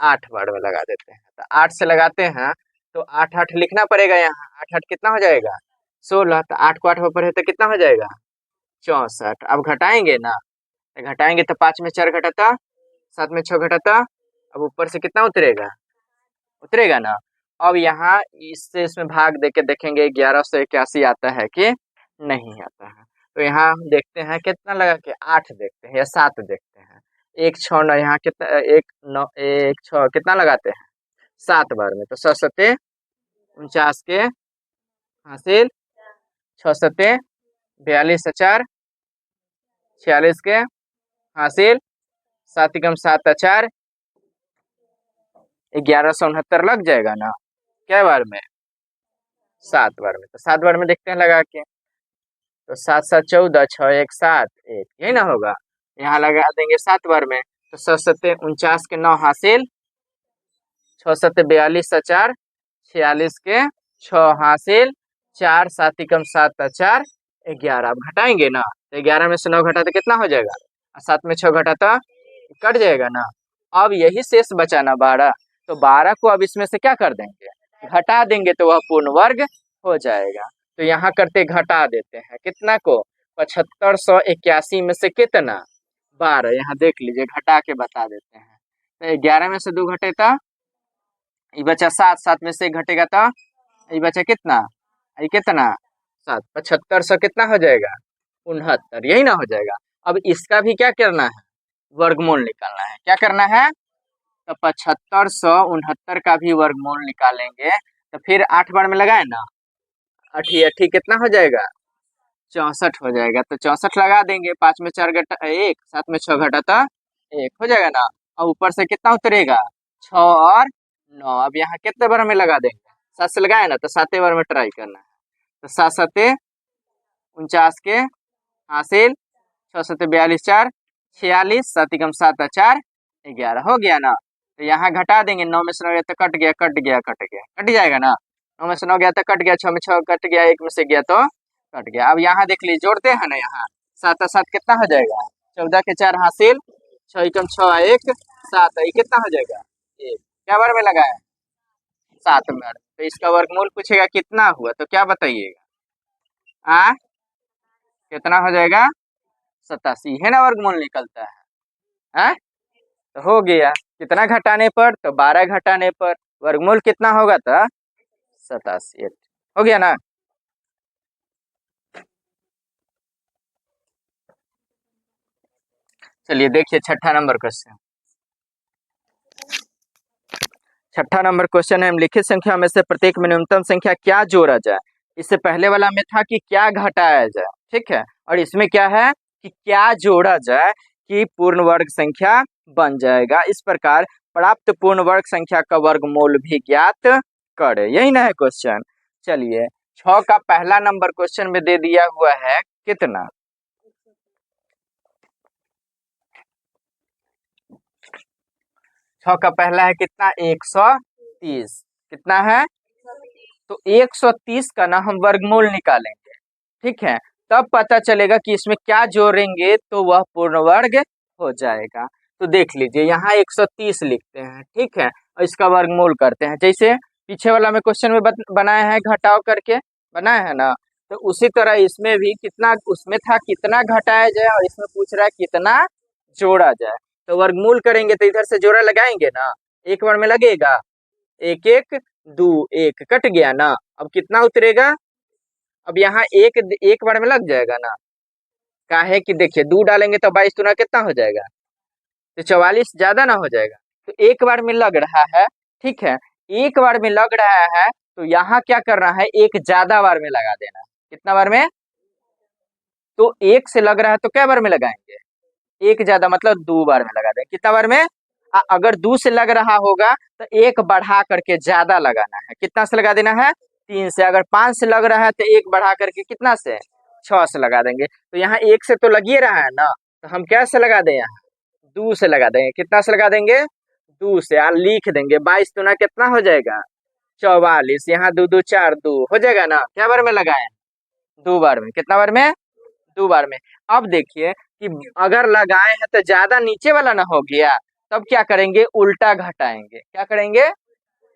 Speaker 1: 8 बार में लगा देते हैं, तो 8 से लगाते हैं, तो 8 8 लिखना पड़ेगा, यहाँ 8 8 कितना हो जाएगा 16, तो 8 को 8 ऊपर है तो कितना हो जाएगा 64, अब घटाएंगे ना, तो घटाएंगे तो 5 में 4 घटाता, 7 में 6 घटाता, अब ऊपर से कितना उतरेगा, उतरेगा ना, अब यहाँ इससे इसमें भाग देके देखेंगे 1181 आता है कि नहीं आता है, तो यहाँ देखते हैं कितना लगा के 8 देखते हैं या 7 देखते हैं, 1 6 9, यहाँ कितना 1 9 1 6 कितना लगाते हैं 7 बार में, तो 6 सत्ते 49 के हासिल, 6 सत्ते 42 4 46 के हासिल, 7 एकम 7 4 1169 लग जाएगा ना, क्या बार में 7 बार में, तो 7 बार में देखते हैं लगा के, तो 7 7 14, 6 1 7 1, यही ना होगा, यहाँ लगा देंगे 7 बार में, तो 6 सत्ते 49 के 9 हासिल, 6 सत्ते 42 4 46 के 6 हासिल, 4 7 एकम 7 4 11, अब घटाएंगे ना, तो 11 में से 9 घटा तो कितना हो जाएगा, 7 में 6 घटा तो कट जाएगा ना, अब यही शेष बचा ना 12, तो 12 को अब इसमें से क्या कर देंगे घटा देंगे, तो वह पूर्ण वर्ग हो जाएगा, तो यहाँ करते घटा देते हैं कितना को 7581 में से कितना 12, यहाँ देख लीजिए घटा के बता देते हैं, तो 11 में से 2 घटे तो ये बचा 7, 7 में से घटेगा तो ये बचा कितना, ये कितना 7, 75 कितना हो जाएगा 69, यही ना हो जाएगा, अब इसका भी क्या करना है वर्गमूल निकालना है, क्या करना है, तो 7569 का भी वर्गमूल निकालेंगे, तो फिर 8 बार में लगाए ना, 8 8 कितना हो जाएगा 64 हो जाएगा, तो 64 लगा देंगे, 5 में 4 घटा 1, 7 में 6 घटा तो 1 हो जाएगा ना, और ऊपर से कितना उतरेगा 6 और 9, अब यहाँ कितने बार में लगा देंगे 7 से लगाए ना, तो 7 बार में ट्राई करना है, तो 7 7 49 के हासिल, 6 7 42 4 46, 7 एकम 7 4 11 हो गया ना, तो यहाँ घटा देंगे, 9 में से 9 गया तो कट गया कट गया कट गया, कट जाएगा ना, 9 में से 9 गया तो कट गया, 6 में 6 कट गया, 1 में से गया तो कट गया, अब यहाँ देख लीजिए जोड़ते हैं ना, यहाँ 7 7 कितना हो जाएगा 14 के 4 हासिल, 6 एकम 6 1 7, ये कितना हो जाएगा 1, क्या बार में लगा है 7 बार, तो इसका वर्गमूल पूछेगा कितना हुआ, तो क्या बताइएगा कितना हो जाएगा 87, है ना वर्गमूल निकलता है, तो हो गया, कितना घटाने पर, तो 12 घटाने पर वर्गमूल कितना होगा, तो 87, हो गया ना। चलिए देखिए 6ठा नंबर क्वेश्चन, छठा नंबर क्वेश्चन है, निम्नलिखित संख्या में से प्रत्येक में न्यूनतम संख्या क्या जोड़ा जाए। इससे पहले वाला में था कि क्या घटाया जाए, ठीक है, और इसमें क्या है कि क्या जोड़ा जाए कि पूर्ण वर्ग संख्या बन जाएगा। इस प्रकार प्राप्त पूर्ण वर्ग संख्या का वर्गमूल भी ज्ञात करे, यही ना है क्वेश्चन। चलिए 6 का पहला नंबर क्वेश्चन में दे दिया हुआ है कितना, 6 का पहला है कितना 130, कितना है तो 130 का ना हम वर्गमूल निकालेंगे, ठीक है, तब पता चलेगा कि इसमें क्या जोड़ेंगे तो वह पूर्ण वर्ग हो जाएगा। तो देख लीजिए यहाँ 130 लिखते हैं, ठीक है, और इसका वर्गमूल करते हैं, जैसे पीछे वाला में क्वेश्चन में बनाया है घटाव करके बनाया है ना, तो उसी तरह इसमें भी कितना उसमें था कितना घटाया जाए और इसमें पूछ रहा है कितना जोड़ा जाए। तो वर्गमूल करेंगे तो इधर से जोड़ा लगाएंगे ना, एक बार में लगेगा, एक एक दो, एक कट गया ना, अब कितना उतरेगा, अब यहाँ एक बार में लग जाएगा ना, काहे कि देखिए 2 डालेंगे तो 22 गुना कितना हो जाएगा, तो 44 ज्यादा ना हो जाएगा, तो एक बार में लग रहा है, ठीक है, एक बार में लग रहा है तो यहाँ क्या करना है, एक ज्यादा बार में लगा देना है, कितना बार में, तो एक से लग रहा है तो क्या बार में लगाएंगे, एक ज्यादा मतलब 2 बार में लगा देंगे, कितना बार में, अगर 2 से लग रहा होगा तो एक बढ़ा करके ज्यादा लगाना है, कितना से लगा देना है 3 से, अगर 5 से लग रहा है तो एक बढ़ा करके कितना से 6 से लगा देंगे। तो यहाँ एक से तो लग ही रहा है ना, तो हम क्या से लगा दें, यहाँ 2 से लगा देंगे, कितना से लगा देंगे 2 से, यार लिख देंगे 22 दुना कितना हो जाएगा 44, यहाँ 2 2 4 2 हो जाएगा ना, क्या बार में लगाए 2 बार में, कितना बार में 2 बार में। अब देखिए कि अगर लगाए हैं तो ज्यादा नीचे वाला ना हो गया, तब क्या करेंगे उल्टा घटाएंगे, क्या करेंगे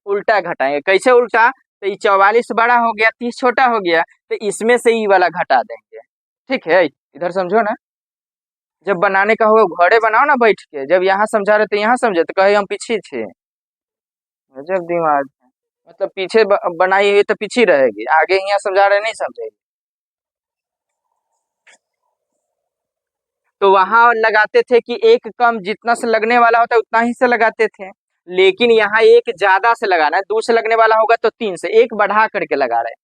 Speaker 1: उल्टा घटाएंगे, कैसे उल्टा, तो ये 44 बड़ा हो गया 30 छोटा हो गया, तो इसमें से ये वाला घटा देंगे, ठीक है, इधर समझो ना, जब बनाने का हो घरे बनाओ ना बैठ के, जब यहाँ समझा रहे थे यहाँ समझे तो कहे हम पीछे थे, जब दिमाग मतलब पीछे बनाई हुई तो पीछे रहेगी, आगे यहाँ समझा रहे नहीं समझेगी। तो वहां लगाते थे कि एक कम जितना से लगने वाला होता है उतना ही से लगाते थे, लेकिन यहाँ एक ज्यादा से लगाना है, 2 से लगने वाला होगा तो 3 से, एक बढ़ा करके लगा रहे हैं,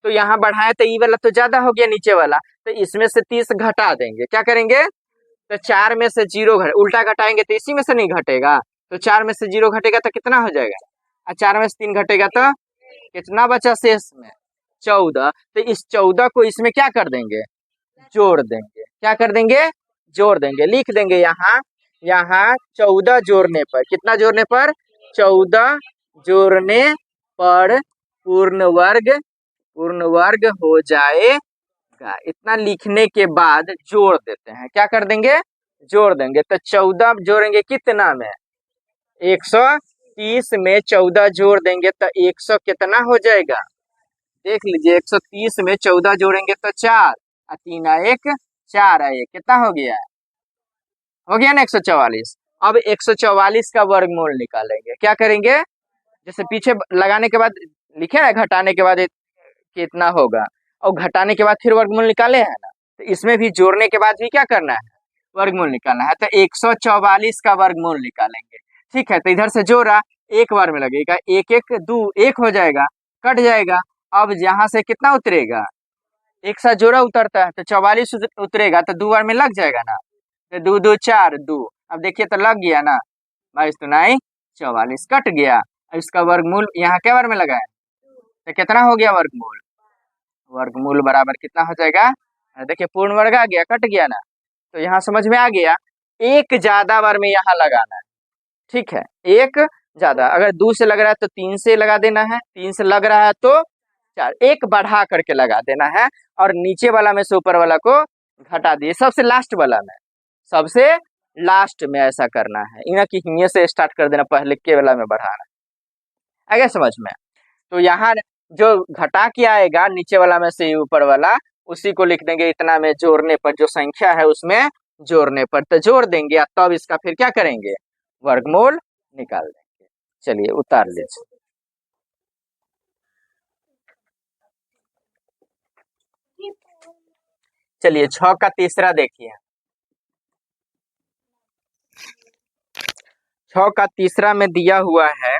Speaker 1: तो यहाँ बढ़ाए तो ई वाला तो ज्यादा हो गया नीचे वाला, तो इसमें से 30 घटा देंगे, क्या करेंगे, तो 4 में से 0 उल्टा घटाएंगे तो इसी में से नहीं घटेगा, तो 4 में से 0 घटेगा तो कितना हो जाएगा, और 4 में से 3 घटेगा तो कितना बचा शेष में 14, तो इस 14 को इसमें क्या कर देंगे जोड़ देंगे, क्या कर देंगे जोड़ देंगे, लिख देंगे यहाँ, यहाँ 14 जोड़ने पर, कितना जोड़ने पर 14 जोड़ने पर पूर्ण वर्ग हो जाएगा, इतना लिखने के बाद जोड़ देते हैं, क्या कर देंगे जोड़ देंगे, तो 14 जोड़ेंगे कितना में 130 में 14 जोड़ देंगे तो 100 कितना हो जाएगा, देख लीजिए 130 में 14 जोड़ेंगे तो 4, 3 1 4 1 कितना हो गया ना 144। अब 144 का वर्गमूल निकालेंगे, क्या करेंगे, जैसे पीछे लगाने के बाद लिखे ना घटाने के बाद कितना होगा, और घटाने के बाद फिर वर्गमूल निकाले है ना, तो इसमें भी जोड़ने के बाद भी क्या करना है वर्गमूल निकालना है, तो 144 का वर्गमूल निकालेंगे, ठीक है, तो इधर से जोड़ा एक बार में लगेगा, एक एक दो एक हो जाएगा कट जाएगा, अब यहाँ से कितना उतरेगा एक साथ जोड़ा उतरता है तो 44 उतरेगा, तो 2 बार में लग जाएगा ना, तो 2 2 4 2, अब देखिए तो लग गया ना 22 दुनाई 44 कट गया, इसका वर्गमूल यहाँ क्या बार में लगा है, तो कितना हो गया वर्गमूल, वर्गमूल बराबर कितना हो जाएगा, देखिए पूर्ण वर्ग आ गया कट गया ना, तो यहाँ समझ में आ गया, एक ज्यादा बार में यहाँ लगाना है, ठीक है, एक ज्यादा, अगर 2 से लग रहा है तो 3 से लगा देना है, 3 से लग रहा है तो 4, एक बढ़ा करके लगा देना है, और नीचे वाला में से ऊपर वाला को घटा दिए, सबसे लास्ट वाला में, सबसे लास्ट में ऐसा करना है, इना की हिंगे से स्टार्ट कर देना, पहले के वाला में बढ़ाना, आ गया समझ में। तो यहाँ जो घटा के आएगा नीचे वाला में से ऊपर वाला, उसी को लिख देंगे इतना में जोड़ने पर, जो संख्या है उसमें जोड़ने पर, तो जोड़ देंगे तब इसका फिर क्या करेंगे वर्गमूल निकाल देंगे। चलिए उतार लीजिए, चलिए 6 का तीसरा देखिए, 6 का तीसरा में दिया हुआ है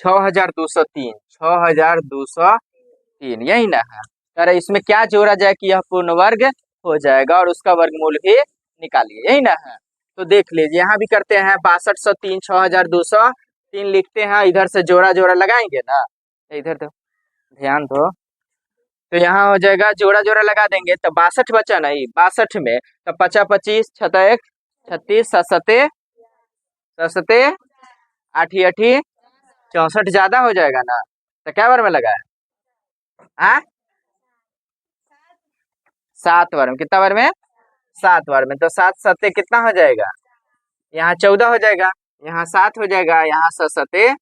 Speaker 1: 6203, 6203 यही ना है। अरे इसमें क्या जोड़ा जाए कि यह पूर्ण वर्ग हो जाएगा और उसका वर्गमूल भी निकालिए, यही ना है। तो देख लीजिए यहाँ भी करते हैं 6203, 6203 लिखते हैं, इधर से जोड़ा जोड़ा लगाएंगे ना, इधर तो ध्यान दो। तो यहाँ हो जाएगा जोड़ा जोड़ा लगा देंगे तो 62 बचा नहीं, 62 में तो 50 25 छता 1 36 सतते सतते 8 8 64 ज्यादा हो जाएगा ना। तो क्या बार में लगा है 7 बार में, कितना बार में 7 बार में। तो 7 सत्ते कितना हो जाएगा, यहाँ 14 हो जाएगा, यहाँ 7 हो जाएगा, यहाँ 7 सत्ते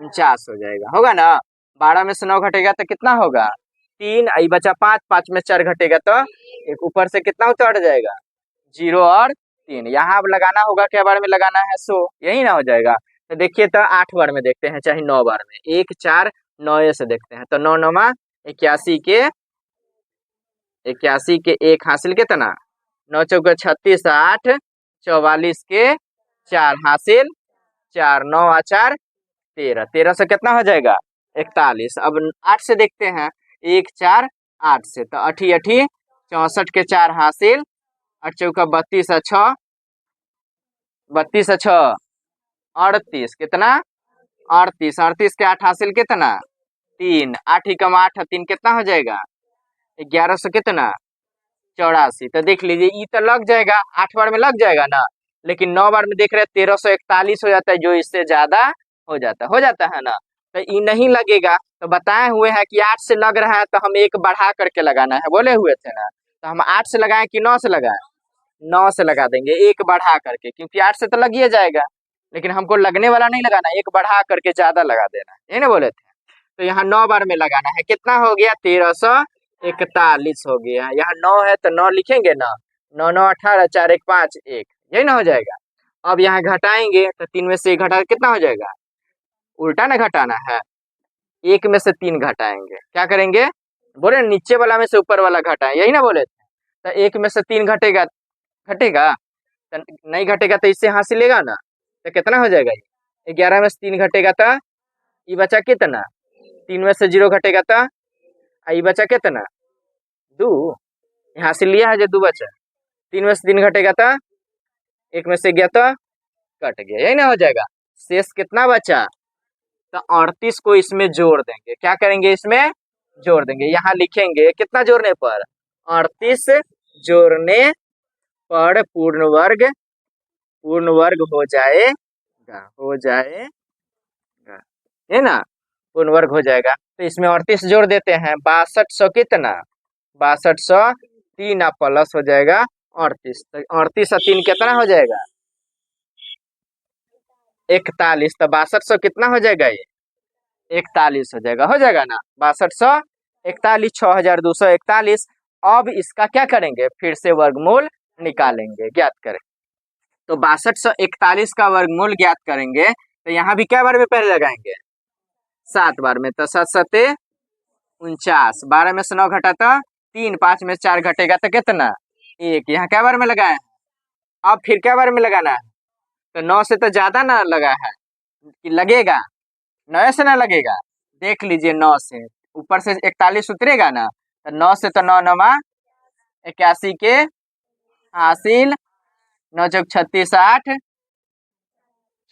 Speaker 1: 49 हो जाएगा, होगा ना। 12 में से 9 घटेगा तो कितना होगा 3, आई बचा 5, 5 में 4 घटेगा तो एक ऊपर से कितना उतर जाएगा 0 और 3। यहाँ अब लगाना होगा, क्या बार में लगाना है 100, यही ना हो जाएगा। तो देखिए तो 8 बार में देखते हैं चाहे 9 बार में, 1 4 9 से देखते हैं। तो 9 9 81 के 81 के 1 हासिल कितना 9 चौका 36 8 44 के 4 हासिल 4 9 4 13, 13 से कितना हो जाएगा 41। अब 8 से देखते हैं 1 4 8 से, तो 8 8 64 के 4 हासिल 8 चौका 32 6 32 6 38 कितना 38, 38 के 8 हासिल कितना 3, 8 ही कम 8 3 कितना हो जाएगा 1100 कितना 84। तो देख लीजिए ई तो लग जाएगा, 8 बार में लग जाएगा ना, लेकिन 9 बार में देख रहे हैं 1341 हो जाता है, जो इससे ज्यादा हो जाता है ना। तो ई नहीं लगेगा, तो बताए हुए हैं कि 8 से लग रहा है तो हम एक बढ़ा करके लगाना है, बोले हुए थे ना। तो हम 8 से लगाएं कि 9 से लगाएं, 9 से लगा देंगे एक बढ़ा करके, क्योंकि 8 से तो लग ही जाएगा, लेकिन हमको लगने वाला नहीं लगाना, एक बढ़ा करके ज्यादा लगा देना, यही ना बोले थे। तो यहाँ 9 बार में लगाना है, कितना हो गया 1341 हो गया। यहाँ 9 है तो 9 लिखेंगे ना, 9 9 18 4 1 5 1, यही ना हो जाएगा। अब यहाँ घटाएंगे तो 3 में से 1 घटा कितना हो जाएगा, उल्टा ना घटाना है, 1 में से 3 घटाएंगे, क्या करेंगे बोले नीचे वाला में से ऊपर वाला घटाएं, यही ना बोले थे। तो 1 में से 3 घटेगा, घटेगा तो नहीं घटेगा तो इससे हासिलेगा ना, तो कितना हो जाएगा ये 11 में से 3 घटेगा तो ये बचा कितना, 3 में से 0 घटेगा तो ये बचा कितना 2, यहाँ से लिया है जो 2 बचा, 3 में से 3 घटेगा तो 1 में से गया तो कट गया, यही ना हो जाएगा। शेष कितना बचा, तो 38 को इसमें जोड़ देंगे, क्या करेंगे इसमें जोड़ देंगे, यहाँ लिखेंगे कितना जोड़ने पर 38 जोड़ने पर पूर्ण वर्ग हो जाएगा, है ना, पूर्ण वर्ग हो जाएगा। तो इसमें 38 जोड़ देते हैं, 6200 कितना 6200 3 प्लस हो जाएगा 38, तो 38 और 3 कितना हो जाएगा 41। तो 6200 कितना हो जाएगा ये 41 हो जाएगा ना, 6200 41 6241। अब इसका क्या करेंगे, फिर से वर्गमूल निकालेंगे, ज्ञात करें। तो 6241 का वर्गमूल ज्ञात करेंगे, तो यहाँ भी क्या बार में पहले लगाएंगे 7 बार में। तो 7 7 49, 12 में से 9 घटा तो 3, 5 में 4 घटेगा तो कितना 1, यहाँ क्या बार में लगाए। अब फिर क्या बार में लगाना है, तो 9 से तो ज्यादा ना लगा है कि लगेगा, 9 से ना लगेगा, देख लीजिए 9 से ऊपर से 41 उतरेगा ना, तो 9 से तो 9 9 81 के हासिल 9 चौक 36 8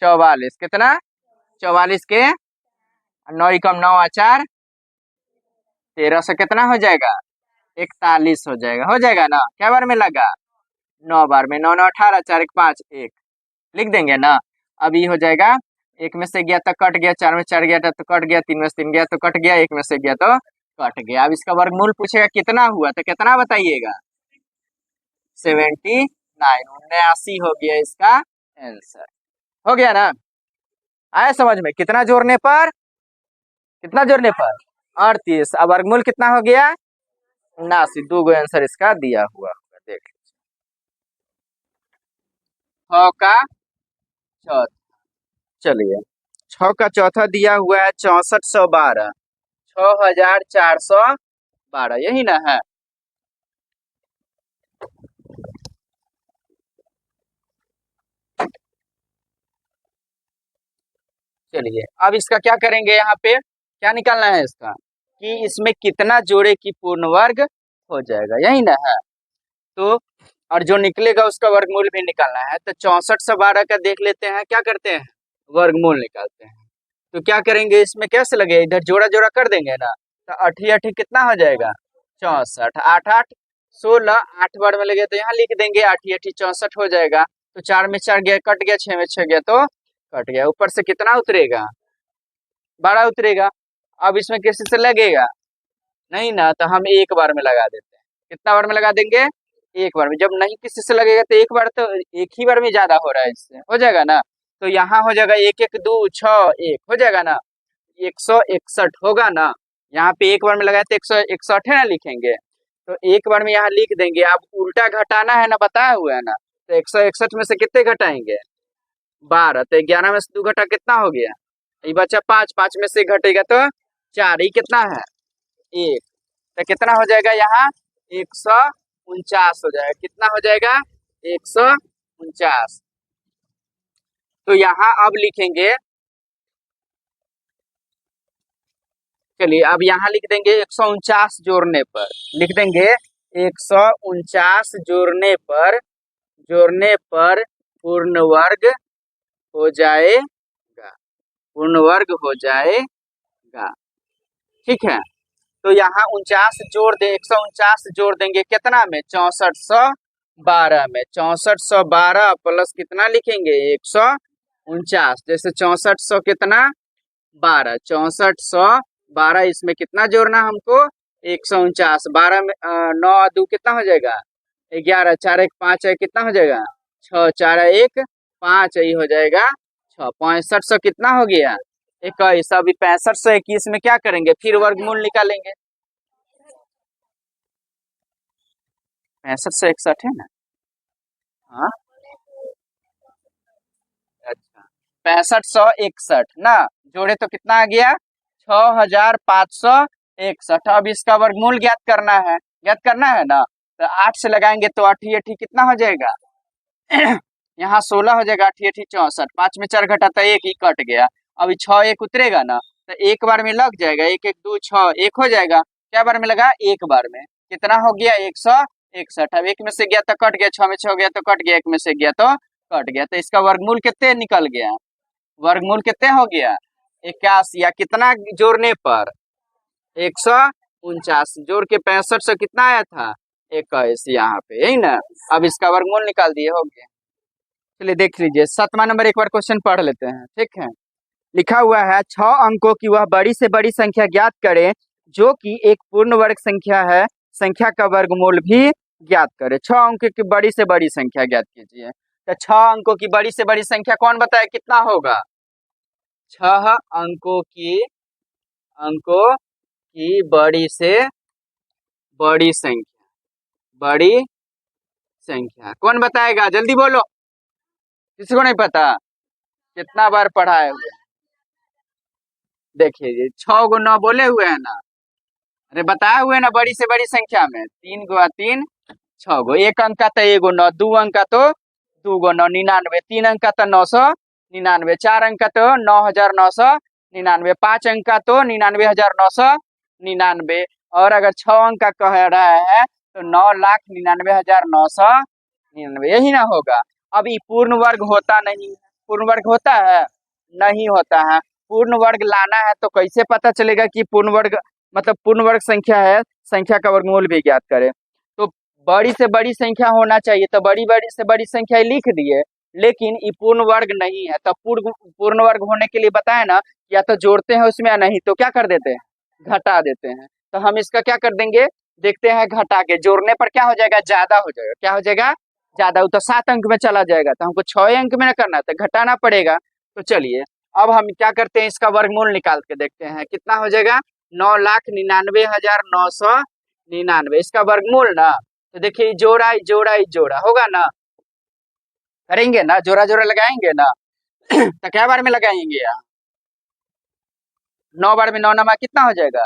Speaker 1: 44 कितना 44 के 9 कम 9 4 13 से कितना हो जाएगा 41 हो जाएगा ना। क्या बार में लगा 9 बार में, 9 9 18 4 1 5 1 लिख देंगे ना। अब ये हो जाएगा, 1 में से गया तो कट गया, 4 में 4 गया तो कट गया, 3 में से 3 गया तो कट गया, 1 में से गया तो कट गया। अब इसका वर्गमूल पूछेगा कितना हुआ, तो कितना बताइएगा 79, 79 हो गया इसका आंसर, हो गया ना। आया समझ में, कितना जोड़ने पर 38। अब वर्गमूल कितना हो गया 79, 2 गो आंसर इसका दिया हुआ होगा, देख लीजिए। छ का चौथा, चलिए 6 का चौथा दिया हुआ है 6412, 6412, यही ना है। चलिए अब इसका क्या करेंगे, यहाँ पे क्या निकालना है इसका, कि इसमें कितना जोड़े की पूर्ण वर्ग हो जाएगा, यही ना है। तो और जो निकलेगा उसका वर्गमूल भी निकालना है। तो 64 से 12 का देख लेते हैं, क्या करते हैं, वर्गमूल निकालते हैं। तो क्या करेंगे, इसमें कैसे लगे, इधर जोड़ा जोड़ा कर देंगे ना, तो अठी अठी कितना हो जाएगा 64, आठ आठ 16, 8 बार में लगे तो यहाँ लिख देंगे अठी अठी 64 हो जाएगा। तो 4 में 4 गया कट गया, 6 में 6 गया तो कट गया, ऊपर से कितना उतरेगा 12 उतरेगा। अब इसमें किसी से लगेगा नहीं ना, तो हम एक बार में लगा देते हैं। कितना बार में लगा देंगे, एक बार में। जब नहीं किसी से लगेगा तो एक बार, तो एक ही बार में ज्यादा हो रहा है, इससे हो जाएगा ना। तो यहाँ हो जाएगा 1 1 2 6 1 हो जाएगा ना, 161 होगा ना। यहाँ पे एक बार में लगाए तो 161 है ना, लिखेंगे। तो एक बार में यहाँ लिख देंगे। अब उल्टा घटाना है ना, बताया हुआ है ना। तो 161 में से कितने घटाएंगे 12, तो 11 में से 2 घटा कितना हो गया, ये बचा 5, 5 में से घटेगा तो 4, ये कितना है 1। तो कितना हो जाएगा यहाँ 149 हो जाएगा। कितना हो जाएगा 149। तो यहाँ अब लिखेंगे, चलिए अब यहाँ लिख देंगे 149 जोड़ने पर, लिख देंगे 149 जोड़ने पर पूर्ण वर्ग हो जाएगा, पूर्ण वर्ग हो जाएगा। ठीक है। तो यहाँ 49 जोड़ दे, 149 जोड़ देंगे कितना में 6412 में, 6412 प्लस कितना लिखेंगे 149, जैसे 6400 कितना 12, 6412 इसमें कितना जोड़ना हमको 149, 12 में 9 2 कितना हो जाएगा 11, 4 1 5 है, कितना हो जाएगा 6, 4 1 5 ही हो जाएगा 6, 6500 कितना हो गया 21। अभी 6521 में क्या करेंगे, फिर वर्गमूल निकालेंगे। 6561 है ना, हाँ अच्छा 6561 ना, जोड़े तो कितना आ गया 6561। अब इसका वर्गमूल ज्ञात करना है, ना। तो 8 से लगाएंगे तो अठी अठी कितना हो जाएगा यहाँ 16 हो जाएगा, अठी अठी 64, 5 में 4 घटा तो 1 ही कट गया। अभी 6 1 उतरेगा ना, तो एक बार में लग जाएगा, 1 1 2 6 1 हो जाएगा। क्या बार में लगा, एक बार में। कितना हो गया 161। अब 1 में से गया तो कट गया, 6 में 6 गया तो कट गया, 1 में से गया तो कट गया। तो इसका वर्गमूल कितने निकल गया, वर्गमूल कितने हो गया 81। या कितना जोड़ने पर 149 जोड़ के 65 से कितना आया था 21 यहाँ पे, यही ना। अब इसका वर्गमूल निकाल दिए, हो गया। चलिए देख लीजिए 7वां नंबर एक बार क्वेश्चन पढ़ लेते हैं, ठीक है। लिखा हुआ है 6 अंकों की वह बड़ी से बड़ी संख्या ज्ञात करें जो कि एक पूर्ण वर्ग संख्या है, संख्या का वर्गमूल भी ज्ञात करें। 6 अंक की बड़ी से बड़ी संख्या ज्ञात कीजिए। तो 6 अंकों की बड़ी से बड़ी संख्या कौन बताए कितना होगा, 6 अंकों की बड़ी से बड़ी संख्या, बड़ी संख्या कौन बताएगा, जल्दी बोलो, किसी को नहीं पता, कितना बार पढ़ाए हुए, देखिए 6 गो 9 बोले हुए हैं ना, अरे बताए हुए ना, बड़ी से बड़ी संख्या में 3 गो 3 6 गो, 1 अंक का तो 1 गो 9, 2 अंक का तो 2 गो 9 99, 3 अंक का तो 999, 4 अंक का तो 9999, 5 अंक का तो 99,999, और अगर 6 अंक का कह रहा है तो 9,99,999, यही ना होगा। अब ये पूर्ण वर्ग होता नहीं है, पूर्ण वर्ग होता है नहीं होता है। पूर्ण वर्ग लाना है तो कैसे पता चलेगा कि पूर्ण वर्ग मतलब पूर्ण वर्ग संख्या है, संख्या का वर्गमूल भी ज्ञात करें। तो बड़ी से बड़ी संख्या होना चाहिए, तो बड़ी बड़ी से बड़ी संख्या लिख दिए, लेकिन ये पूर्ण वर्ग नहीं है। तो पूर्ण वर्ग होने के लिए बताए ना, या तो जोड़ते हैं उसमें, या नहीं तो क्या कर देते हैं, घटा देते हैं। तो हम इसका क्या कर देंगे, देखते हैं घटा के, जोड़ने पर क्या हो जाएगा, ज्यादा हो जाएगा, क्या हो जाएगा ज्यादा, तो 7 अंक में चला जाएगा, तो हमको 6 अंक में ना करना, तो घटाना पड़ेगा। तो चलिए अब हम क्या करते हैं, इसका वर्गमूल निकाल के देखते हैं कितना हो जाएगा, 9,99,999, इसका वर्गमूल ना। तो देखिए जोड़ा जोड़ा जोड़ा होगा ना, करेंगे ना, जोड़ा जोड़ा लगाएंगे ना तो क्या बार में लगाएंगे यहाँ 9 बार में, 9 नमा कितना हो जाएगा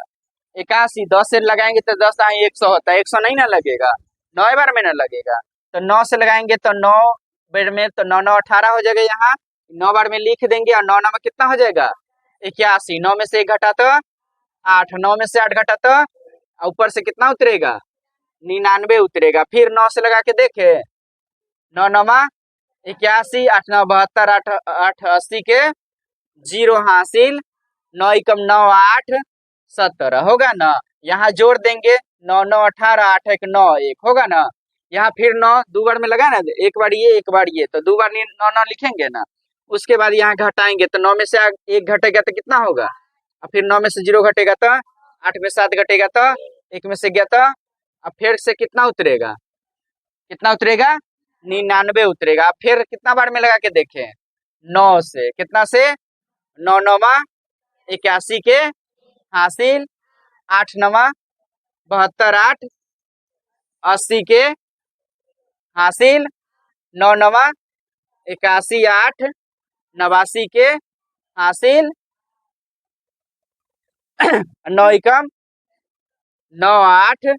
Speaker 1: 81, 10 से लगाएंगे तो 10 आई 100 होता है, 100 नहीं ना लगेगा, 9 बार में ना लगेगा। तो 9 से लगाएंगे तो 9 बार में तो 9 9 18 हो जाएगा यहाँ, 9 बार में लिख देंगे और 9 9 में कितना हो जाएगा 81। 9 में से 1 घटा तो 8, 9 में से 8 घटा तो ऊपर से कितना उतरेगा 99 उतरेगा। फिर 9 से लगा के देखे 9 9 81, 8 9 72, 8 8 80 के 0 हासिल, 9 एकम 9 8 17 होगा ना। यहाँ जोड़ देंगे 9 9 18, 8 1 9 1 होगा ना। यहाँ फिर 9 दो बार में लगा ना, एक बार ये एक बार ये, तो दो बार 9 9 लिखेंगे ना। उसके बाद यहाँ घटाएंगे तो 9 में से 1 घटेगा तो कितना होगा, और फिर 9 में से 0 घटेगा तो 8 में 7 घटेगा तो 1 में से गया तो अब फिर से कितना उतरेगा, कितना उतरेगा 99 उतरेगा। फिर कितना बार में लगा के देखें 9 से, कितना से 9 9 81 के हासिल, 8 9 72, 8 80 के हासिल, 9 9 81, 8 89 के हासिल, 9 एकम 9 8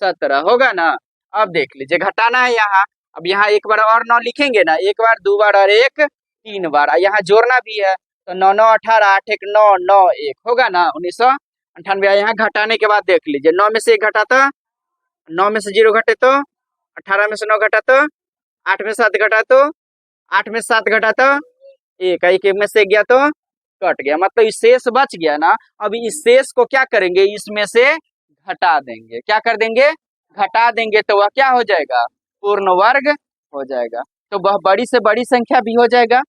Speaker 1: 17 होगा ना। अब देख लीजिए घटाना है यहाँ। अब यहाँ एक बार और 9 लिखेंगे ना, एक बार दो बार और एक 3 बार, यहाँ जोड़ना भी है तो 9 9 18, 8 1 9 9 1 होगा ना 1998। यहाँ घटाने के बाद देख लीजिए 9 में से 1 घटा तो 9 में से 0 घटे तो 18 में से 9 घटा तो 8 में 7 घटा तो 8 में 7 घटा तो 1 में से गया तो कट गया, मतलब इस शेष बच गया ना। अब इस शेष को क्या करेंगे, इसमें से घटा देंगे। क्या कर देंगे, घटा देंगे तो वह क्या हो जाएगा, पूर्ण वर्ग हो जाएगा। तो वह बड़ी से बड़ी संख्या भी हो जाएगा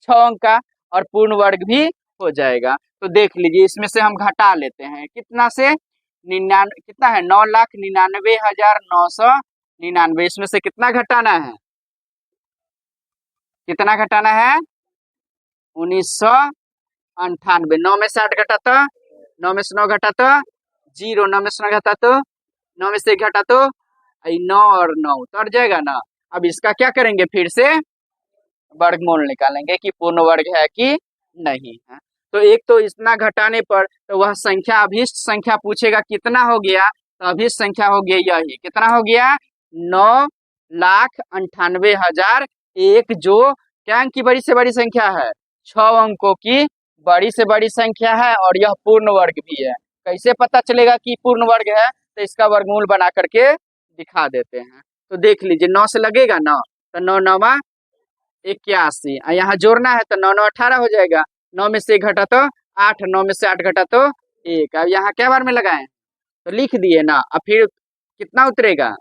Speaker 1: 6 अंक का, और पूर्ण वर्ग भी हो जाएगा। तो देख लीजिए इसमें से हम घटा लेते हैं कितना से 99, कितना है 9,99,999। इसमें से कितना घटाना है, कितना घटाना है 1998। 9 में से 8 घटा तो 9 में से 9 घटा तो 0, 9 में से 9 घटा तो 9 में से 1 घटा तो 9 और 9 उतर जाएगा ना। अब इसका क्या करेंगे, फिर से वर्गमूल निकालेंगे कि पूर्ण वर्ग है कि नहीं है। तो एक तो इतना घटाने पर तो वह संख्या अभीष्ट संख्या पूछेगा कितना हो गया, तो अभीष्ट संख्या हो गया यही, कितना हो गया 9,98,001, जो क्या अंक की बड़ी से बड़ी संख्या है, 6 अंकों की बड़ी से बड़ी संख्या है, और यह पूर्ण वर्ग भी है। कैसे पता चलेगा कि पूर्ण वर्ग है, तो इसका वर्गमूल बना करके दिखा देते हैं। तो देख लीजिए 9 से लगेगा ना, तो 9 9 81, यहाँ जोड़ना है तो 9 9 18 हो जाएगा। 9 में से 1 घटा तो 8, 9 में से 8 घटा तो 1। अब यहाँ क्या बार में लगाएं, तो लिख दिए ना। अब फिर कितना उतरेगा,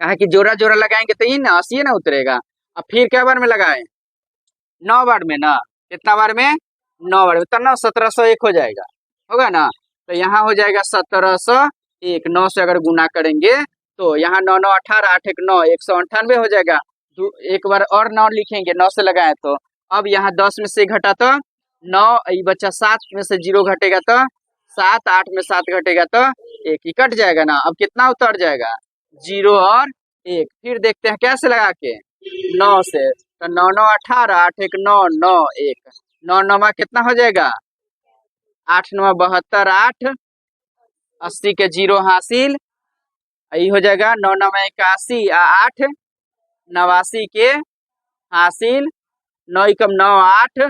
Speaker 1: कहा कि जोड़ा जोड़ा लगाएंगे तो ये ना 80 ना उतरेगा। अब फिर क्या बार में लगाएं 9 बार में ना, कितना बार में 9 बार में, तो 9 1701 हो जाएगा, होगा ना। तो यहाँ हो जाएगा 1701, 9 से अगर गुना करेंगे तो यहाँ 9 9 18, 8 1 9 198 हो जाएगा। एक बार और 9 लिखेंगे 9 से लगाए तो। अब यहाँ 10 में से घटा तो 9, बच्चा 7 में से 0 घटेगा तो 7, 8 में 7 घटेगा तो 1 ही कट जाएगा ना। अब कितना उतर जाएगा 0 और 1। फिर देखते हैं कैसे लगा के 9 से, तो 9 9 18, 8 1 9 9 1, 9 9 कितना हो जाएगा 8 9 72, 8 80 के 0 हासिल, यही हो जाएगा 9 9 81, 8 89 के हासिल, 9 एकम 9 8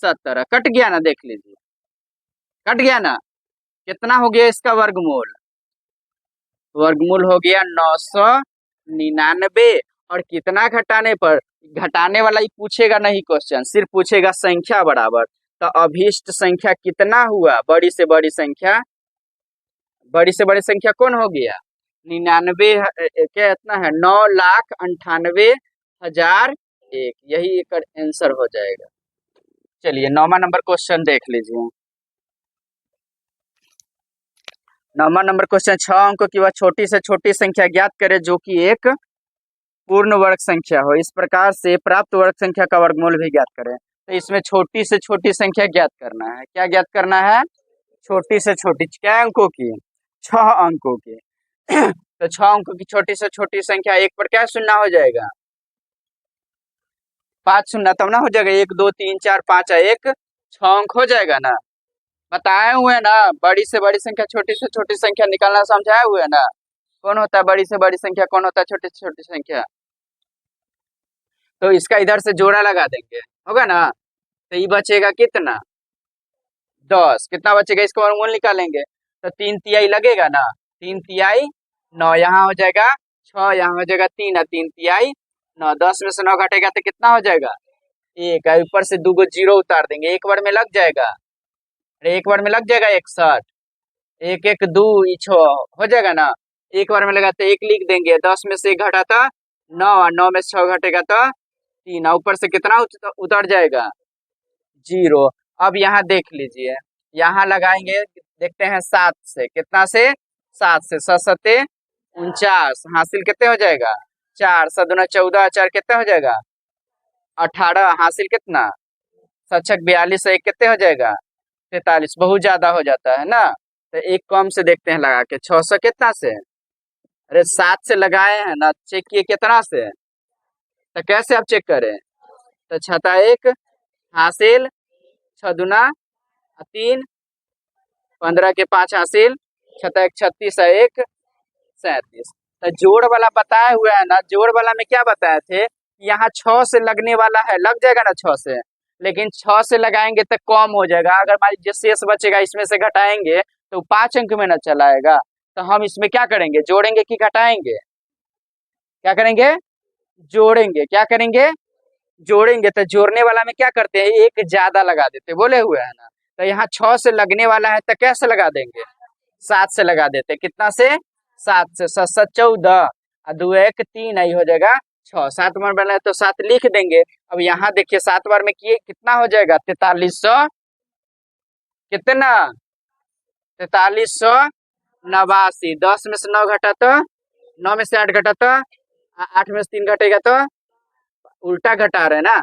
Speaker 1: 17 कट गया ना। देख लीजिए कट गया ना। कितना हो गया इसका वर्गमूल, वर्गमूल हो गया 999। और कितना घटाने पर, घटाने वाला ही पूछेगा नहीं क्वेश्चन, सिर्फ पूछेगा संख्या बराबर। तो अभीष्ट संख्या कितना हुआ, बड़ी से बड़ी संख्या, बड़ी से बड़ी संख्या कौन हो गया 99, क्या इतना है 9,98,001, यही एक आंसर हो जाएगा। चलिए 9वां नंबर क्वेश्चन देख लीजिए। 9वां नंबर क्वेश्चन, 6 अंकों की वह छोटी से छोटी संख्या ज्ञात करे जो कि एक पूर्ण वर्ग संख्या हो, इस प्रकार से प्राप्त वर्ग संख्या का वर्गमूल भी ज्ञात करें। तो इसमें छोटी से छोटी संख्या ज्ञात करना है। क्या ज्ञात करना है, छोटी से छोटी, क्या अंकों की 6 अंकों की। तो 6 अंकों की छोटी से छोटी संख्या, एक पर क्या शून्य हो जाएगा 5 शून्य, तब ना हो जाएगा 1 2 3 4 5 1, 6 अंक हो जाएगा ना। बताए हुए ना बड़ी से बड़ी संख्या छोटी से छोटी संख्या निकालना, समझाए हुए ना कौन होता है बड़ी से बड़ी संख्या, कौन होता है छोटी से छोटी संख्या। तो इसका इधर से जोड़ा लगा देंगे, होगा ना। तो ये बचेगा कितना, 10। कितना बचेगा, इसका वर्गमूल निकालेंगे तो 3 तिहाई लगेगा ना, 3 तिहाई 9, यहाँ हो जाएगा 6, यहाँ हो जाएगा 3 और 3 तिहाई 9। 10 में से 9 घटेगा तो कितना हो जाएगा, 1। ऊपर से 2 गो जीरो उतार देंगे, एक बार में लग जाएगा, अरे एक बार में लग जाएगा 61। 1 1 2 6 हो जाएगा ना, एक बार में लगा तो 1 लिख देंगे। 10 में से 1 घटा था 9 और 9 में से 6 घटेगा तो 3, ऊपर से कितना उतर जाएगा, 0। अब यहाँ देख लीजिए, यहाँ लगाएंगे, देखते हैं 7 से, कितना से, 7 से, 7 सत्ते 49, हासिल कितने हो जाएगा, 4, 7 दूना 14, 4 कितने हो जाएगा, 18, हासिल कितना, 7 छक 42, 1 कितने हो जाएगा, 43। बहुत ज्यादा हो जाता है ना, तो एक कम से देखते हैं लगा के, 600 कितना से, अरे 7 से लगाए हैं ना, चेक किए कितना से, तो कैसे आप चेक करें, तो 6 हासिल 6 दूना 3, 15 के 5 हासिल, 6 36 1 37। तो जोड़ वाला बताए हुए है ना, जोड़ वाला में क्या बताए थे, यहाँ 6 से लगने वाला है, लग जाएगा ना 6 से, लेकिन 6 से लगाएंगे तो कम हो जाएगा। अगर मान लीजिए शेष बचेगा, इसमें से घटाएंगे तो 5 अंक में ना चला आएगा। तो हम इसमें क्या करेंगे, जोड़ेंगे कि घटाएंगे, क्या करेंगे, जोड़ेंगे, क्या करेंगे, जोड़ेंगे। तो जोड़ने वाला में क्या करते हैं, एक ज्यादा लगा देते, बोले हुए है ना। तो यहाँ 6 से लगने वाला है तो कैसे लगा देंगे, 7 से लगा देते, कितना से, 7 से, 7 7 14 और 2 1 3, आई हो जाएगा 6। 7 बार बना है तो 7 लिख देंगे। अब यहाँ देखिए 7 बार में किए कितना हो जाएगा, 4300, कितना, 4389। 10 में से 9 घटा तो, 9 में से 8 घटा तो, 8 में से 3 घटेगा तो, उल्टा घटा रहे ना,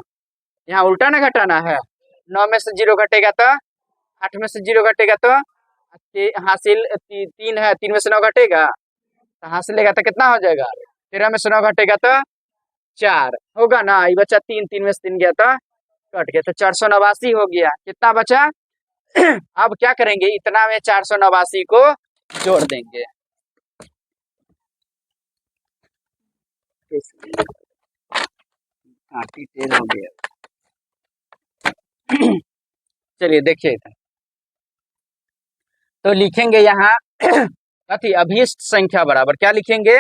Speaker 1: यहाँ उल्टा ना घटाना है। 9 में से 0 घटेगा तो, 8 में से 0 घटेगा तो, हासिल 3 है, 3 में से 9 घटेगा तो हासिल लेगा तो कितना हो जाएगा, 13 में से 9 घटेगा तो 4 होगा ना, ये बचा 3, 3 में से 3 गया तो कट गया, तो 489 हो गया। कितना बचा अब क्या करेंगे, इतना में 489 को जोड़ देंगे। काफी तेज हो गया। चलिए देखिए, तो लिखेंगे यहाँ कथी, अभीष्ट संख्या बराबर, क्या लिखेंगे,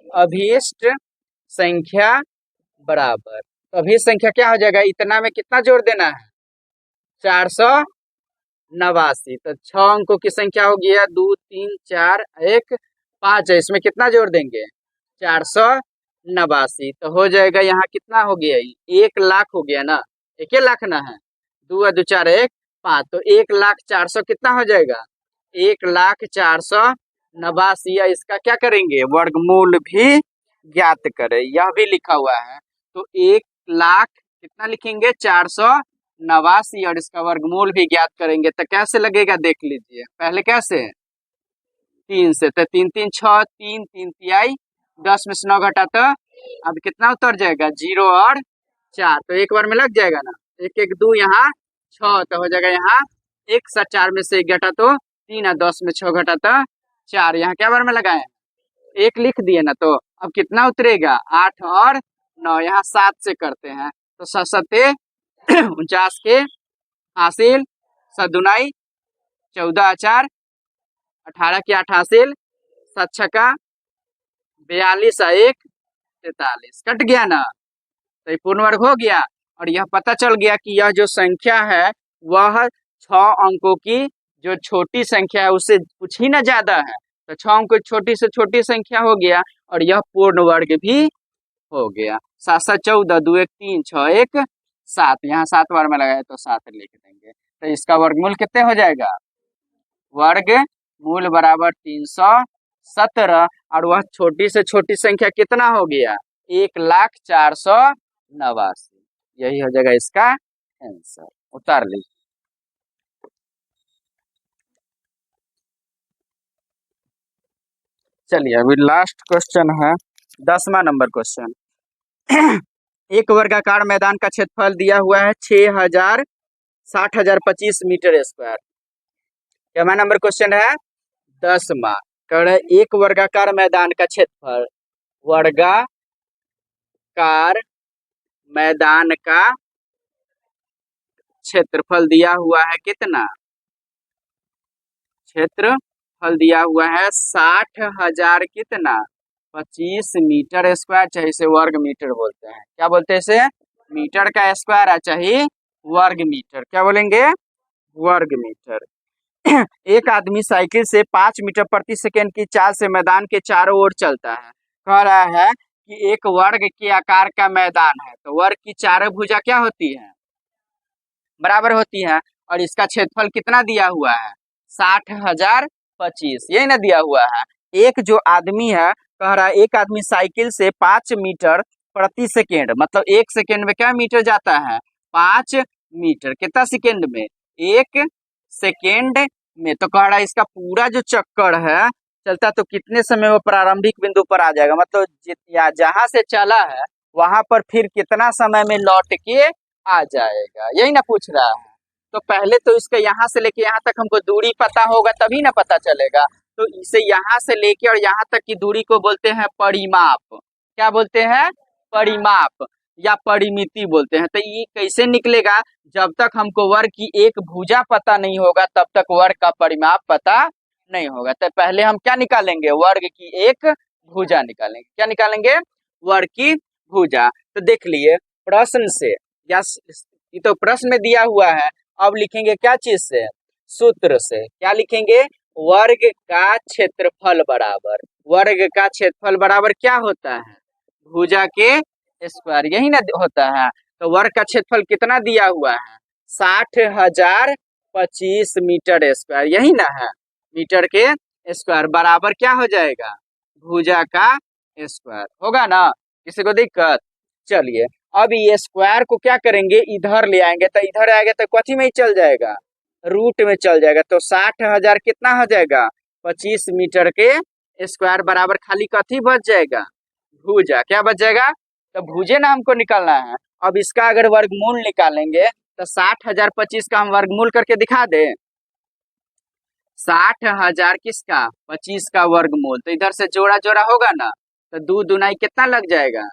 Speaker 1: अभीष्ट संख्या बराबर। तो अभीष्ट संख्या क्या हो जाएगा, इतना में कितना जोड़ देना है, 489। तो 6 अंकों की संख्या हो गया, 2 3 4 1 5 है, इसमें कितना जोड़ देंगे, 489। तो हो जाएगा यहाँ कितना हो गया, 1,00,000 हो गया ना, 1,00,000 ना है, 2 2 4 1 5, तो 1,04,000 कितना हो जाएगा, 1,04,89। इसका क्या करेंगे, वर्गमूल भी ज्ञात करें, यह भी लिखा हुआ है। तो 1,00,000 कितना लिखेंगे, 489, और इसका वर्गमूल भी ज्ञात करेंगे। तो कैसे लगेगा देख लीजिए, पहले कैसे, 3 से, तो 3 3 6 3 3 तिहाई 10 में से 9 घटा तो अब कितना उतर जाएगा, 0 और 4, तो एक बार में लग जाएगा ना, 1 1 2 यहाँ 6, तो हो जाएगा यहाँ 1 7 4 में से 1 घटा तो 3 और 10 में 6 घटा तो 4, यहाँ क्या बार में लगाए, 1 लिख दिए ना, तो अब कितना उतरेगा, 8 और 9, यहाँ 7 से करते हैं, तो 7 7 49 के हासिल, 7 दूनाई 14 4 18 के 8 हासिल, 7 छक्का 42 1 43, कट गया ना, तो ये पूर्ण वर्ग हो गया। और यह पता चल गया कि यह जो संख्या है वह 6 अंकों की जो छोटी संख्या है उससे कुछ ही ना ज्यादा है। तो 6 अंक छोटी से छोटी संख्या हो गया, और यह पूर्ण वर्ग भी हो गया। 7 7 14 2 1 3 6 1 7, यहाँ 7 बार में लगाया तो 7 लिख देंगे। तो इसका वर्गमूल कितने हो जाएगा, वर्गमूल बराबर 317, और वह छोटी से छोटी संख्या कितना हो गया, 1,04,89। यही हो जाएगा इसका आंसर, उतार लीजिए। चलिए अभी लास्ट क्वेश्चन है, 10वां नंबर क्वेश्चन। एक वर्गाकार मैदान का क्षेत्रफल दिया हुआ है 60,025 मीटर स्क्वायर। क्या नंबर क्वेश्चन है, 10वां। एक वर्गाकार मैदान का क्षेत्रफल, वर्गाकार मैदान का क्षेत्रफल दिया हुआ है कितना? क्षेत्रफल दिया हुआ है 60,000 कितना 25 मीटर स्क्वायर, चाहे इसे वर्ग मीटर बोलते हैं। क्या बोलते हैं इसे? मीटर का स्क्वायर है, चाहे वर्ग मीटर। क्या बोलेंगे? वर्ग मीटर। एक आदमी साइकिल से 5 मीटर प्रति सेकेंड की चाल से मैदान के चारों ओर चलता है। कह रहा है कि एक वर्ग के आकार का मैदान है, तो वर्ग की चारों भुजा क्या होती है? बराबर होती है। और इसका क्षेत्रफल कितना दिया हुआ है? 60,025, यही ना दिया हुआ है। एक जो आदमी है, कह रहा है एक आदमी साइकिल से 5 मीटर प्रति सेकेंड, मतलब 1 सेकेंड में क्या मीटर जाता है? 5 मीटर। कितना सेकेंड में? 1 सेकेंड में। तो कह रहा है इसका पूरा जो चक्कर है चलता तो कितने समय वो प्रारंभिक बिंदु पर आ जाएगा, मतलब या जहां से चला है वहां पर फिर कितना समय में लौट के आ जाएगा, यही ना पूछ रहा है। तो पहले तो इसका यहाँ से लेके यहाँ तक हमको दूरी पता होगा तभी ना पता चलेगा। तो इसे यहाँ से लेके और यहाँ तक की दूरी को बोलते हैं परिमाप। क्या बोलते हैं? परिमाप या परिमिति बोलते हैं। तो ये कैसे निकलेगा? जब तक हमको वर्ग की एक भुजा पता नहीं होगा तब तक वर्ग का परिमाप पता नहीं होगा। तो पहले हम क्या निकालेंगे? वर्ग की एक भुजा निकालेंगे। क्या निकालेंगे? वर्ग की भुजा। तो देख लिए प्रश्न से, या ये तो प्रश्न में दिया हुआ है। अब लिखेंगे क्या चीज से? सूत्र से। क्या लिखेंगे? वर्ग का क्षेत्रफल बराबर, वर्ग का क्षेत्रफल बराबर क्या होता है? भुजा के स्क्वायर, यही ना होता है। तो वर्ग का क्षेत्रफल कितना दिया हुआ है? 60,025 मीटर स्क्वायर, यही ना है। मीटर के स्क्वायर बराबर क्या हो जाएगा? भुजा का स्क्वायर होगा ना। किसी को दिक्कत? चलिए अब ये स्क्वायर को क्या करेंगे? इधर ले आएंगे। तो इधर आएगा तो कथी में ही चल जाएगा? रूट में चल जाएगा। तो 60,000 कितना हो जाएगा? 25 मीटर के स्क्वायर बराबर खाली कथी बच जाएगा? भुजा। क्या बच जाएगा? तो भुजे ना हमको निकालना है। अब इसका अगर वर्गमूल निकालेंगे तो 60,025 का हम वर्गमूल करके दिखा दे। 60,000 किसका? 25 का वर्गमूल। तो इधर से जोड़ा जोड़ा होगा ना, तो 2 दूनाई कितना लग जाएगा?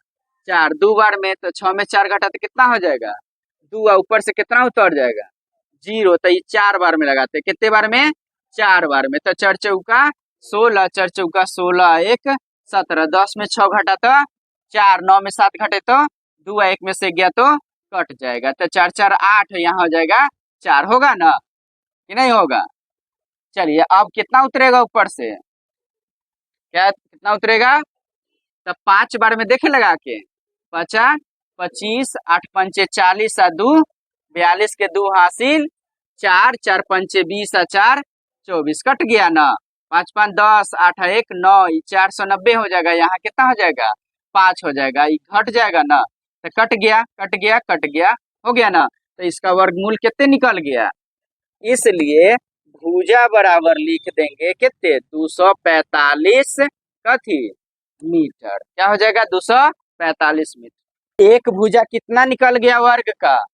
Speaker 1: 4। 2 बार में तो 6 में 4 घटा तो कितना हो जाएगा? 2। ऊपर से कितना उतर जाएगा? 0। तो ये 4 बार में लगाते। कितने बार में? 4 बार में। तो 4 चौका 16, 4 चौका 16, 1 17, 10 में 6 घटा तो 4, 9 में 7 घटे तो 2, 1 में से गया तो कट जाएगा। तो 4 4 8, यहाँ हो जाएगा 4। होगा ना कि नहीं होगा? चलिए अब कितना उतरेगा ऊपर से? क्या कितना उतरेगा? तो 5 बार में देखे लगा के। 5 25, 8 पंचे 40, 2 42 के 2 हासिल 4, 4 पंचे 20, 4 24, कट गया ना। 5 5 10, 8 1 9, 490 हो जाएगा। यहाँ कितना हो जाएगा? 5 हो जाएगा। ये घट जाएगा ना, तो कट गया कट गया कट गया, हो गया ना। तो इसका वर्गमूल कितने निकल गया? इसलिए भुजा बराबर लिख देंगे कितने? 245 कथी मीटर। क्या हो जाएगा? 245 मीटर। एक भुजा कितना निकल गया वर्ग का?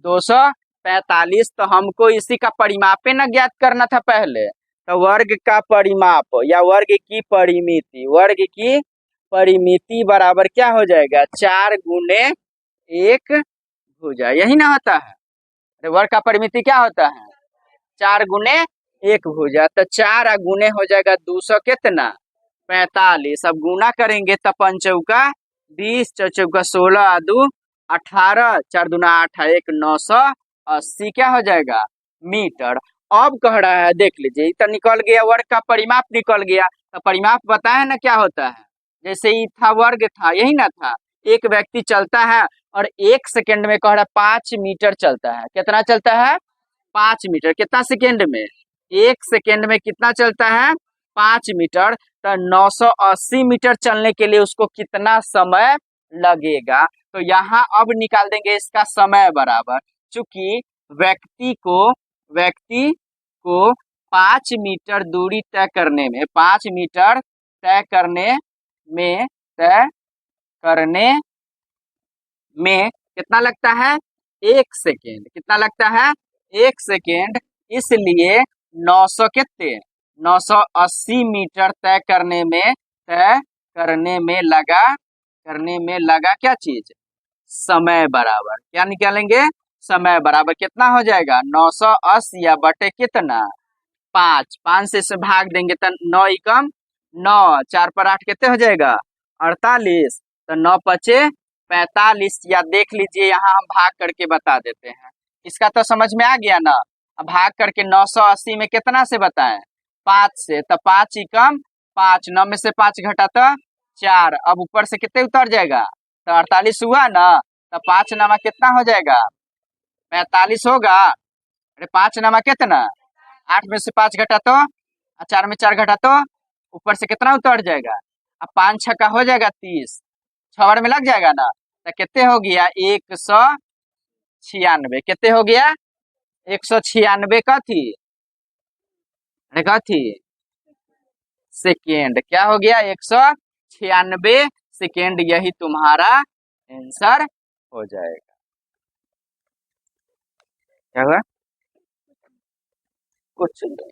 Speaker 1: 245। तो हमको इसी का परिमापे न ज्ञात करना था पहले। तो वर्ग का परिमाप या वर्ग की परिमिति, वर्ग की परिमिति बराबर क्या हो जाएगा? 4 गुने 1 भुजा, यही ना होता है। अरे वर्ग का परिमिति क्या होता है? 4 गुने 1 भुजा। तो 4 गुने हो जाएगा 200 कितना? 45। अब गुना करेंगे तो 5 चौका 20, 4 चौका 16, 2 18, 4 दूना 8, 1 980 क्या हो जाएगा? मीटर। अब कह रहा है देख लीजिए, तो निकल गया वर्ग का परिमाप निकल गया। तो परिमाप बताया ना क्या होता है? जैसे ये था वर्ग था, यही ना था। एक व्यक्ति चलता है और 1 सेकेंड में कह रहा है 5 मीटर चलता है। कितना चलता है? 5 मीटर। कितना सेकेंड में? 1 सेकेंड में कितना चलता है? 5 मीटर। तो 980 मीटर चलने के लिए उसको कितना समय लगेगा? तो यहाँ अब निकाल देंगे इसका समय बराबर। चूंकि व्यक्ति को 5 मीटर दूरी तय करने में, 5 मीटर तय करने में कितना लगता है? 1 सेकेंड। कितना लगता है? 1 सेकेंड। इसलिए 900 कितने? 980 मीटर तय करने में लगा क्या चीज? समय बराबर क्या निकालेंगे, समय बराबर कितना हो जाएगा 980 या बटे कितना 5, 5 से भाग देंगे तो 9 एकम 9, 4 पर 8 कितने हो जाएगा 48, तो 9 पचे 45, या देख लीजिए यहाँ हम भाग करके बता देते हैं। इसका तो समझ में आ गया ना। अब भाग करके 980 में कितना से बताएं 5 से, तो 5 एकम 5, 9 में से 5 घटा तो 4, अब ऊपर से कितने उतर जाएगा तो 48 हुआ ना, तो 5 नामा कितना हो जाएगा 45 होगा। अरे 5 नामा कितना 8 में से 5 घटा तो 4 में 4 घटा तो ऊपर से कितना उतर जाएगा, अब 5 छक्का हो जाएगा 30, 6 में लग जाएगा ना, तो कितने हो गया 196, कितने हो गया 196 कथी कथी सेकेंड, क्या हो गया 196 सेकेंड, यही तुम्हारा आंसर हो जाएगा। क्या हुआ कुछ नहीं।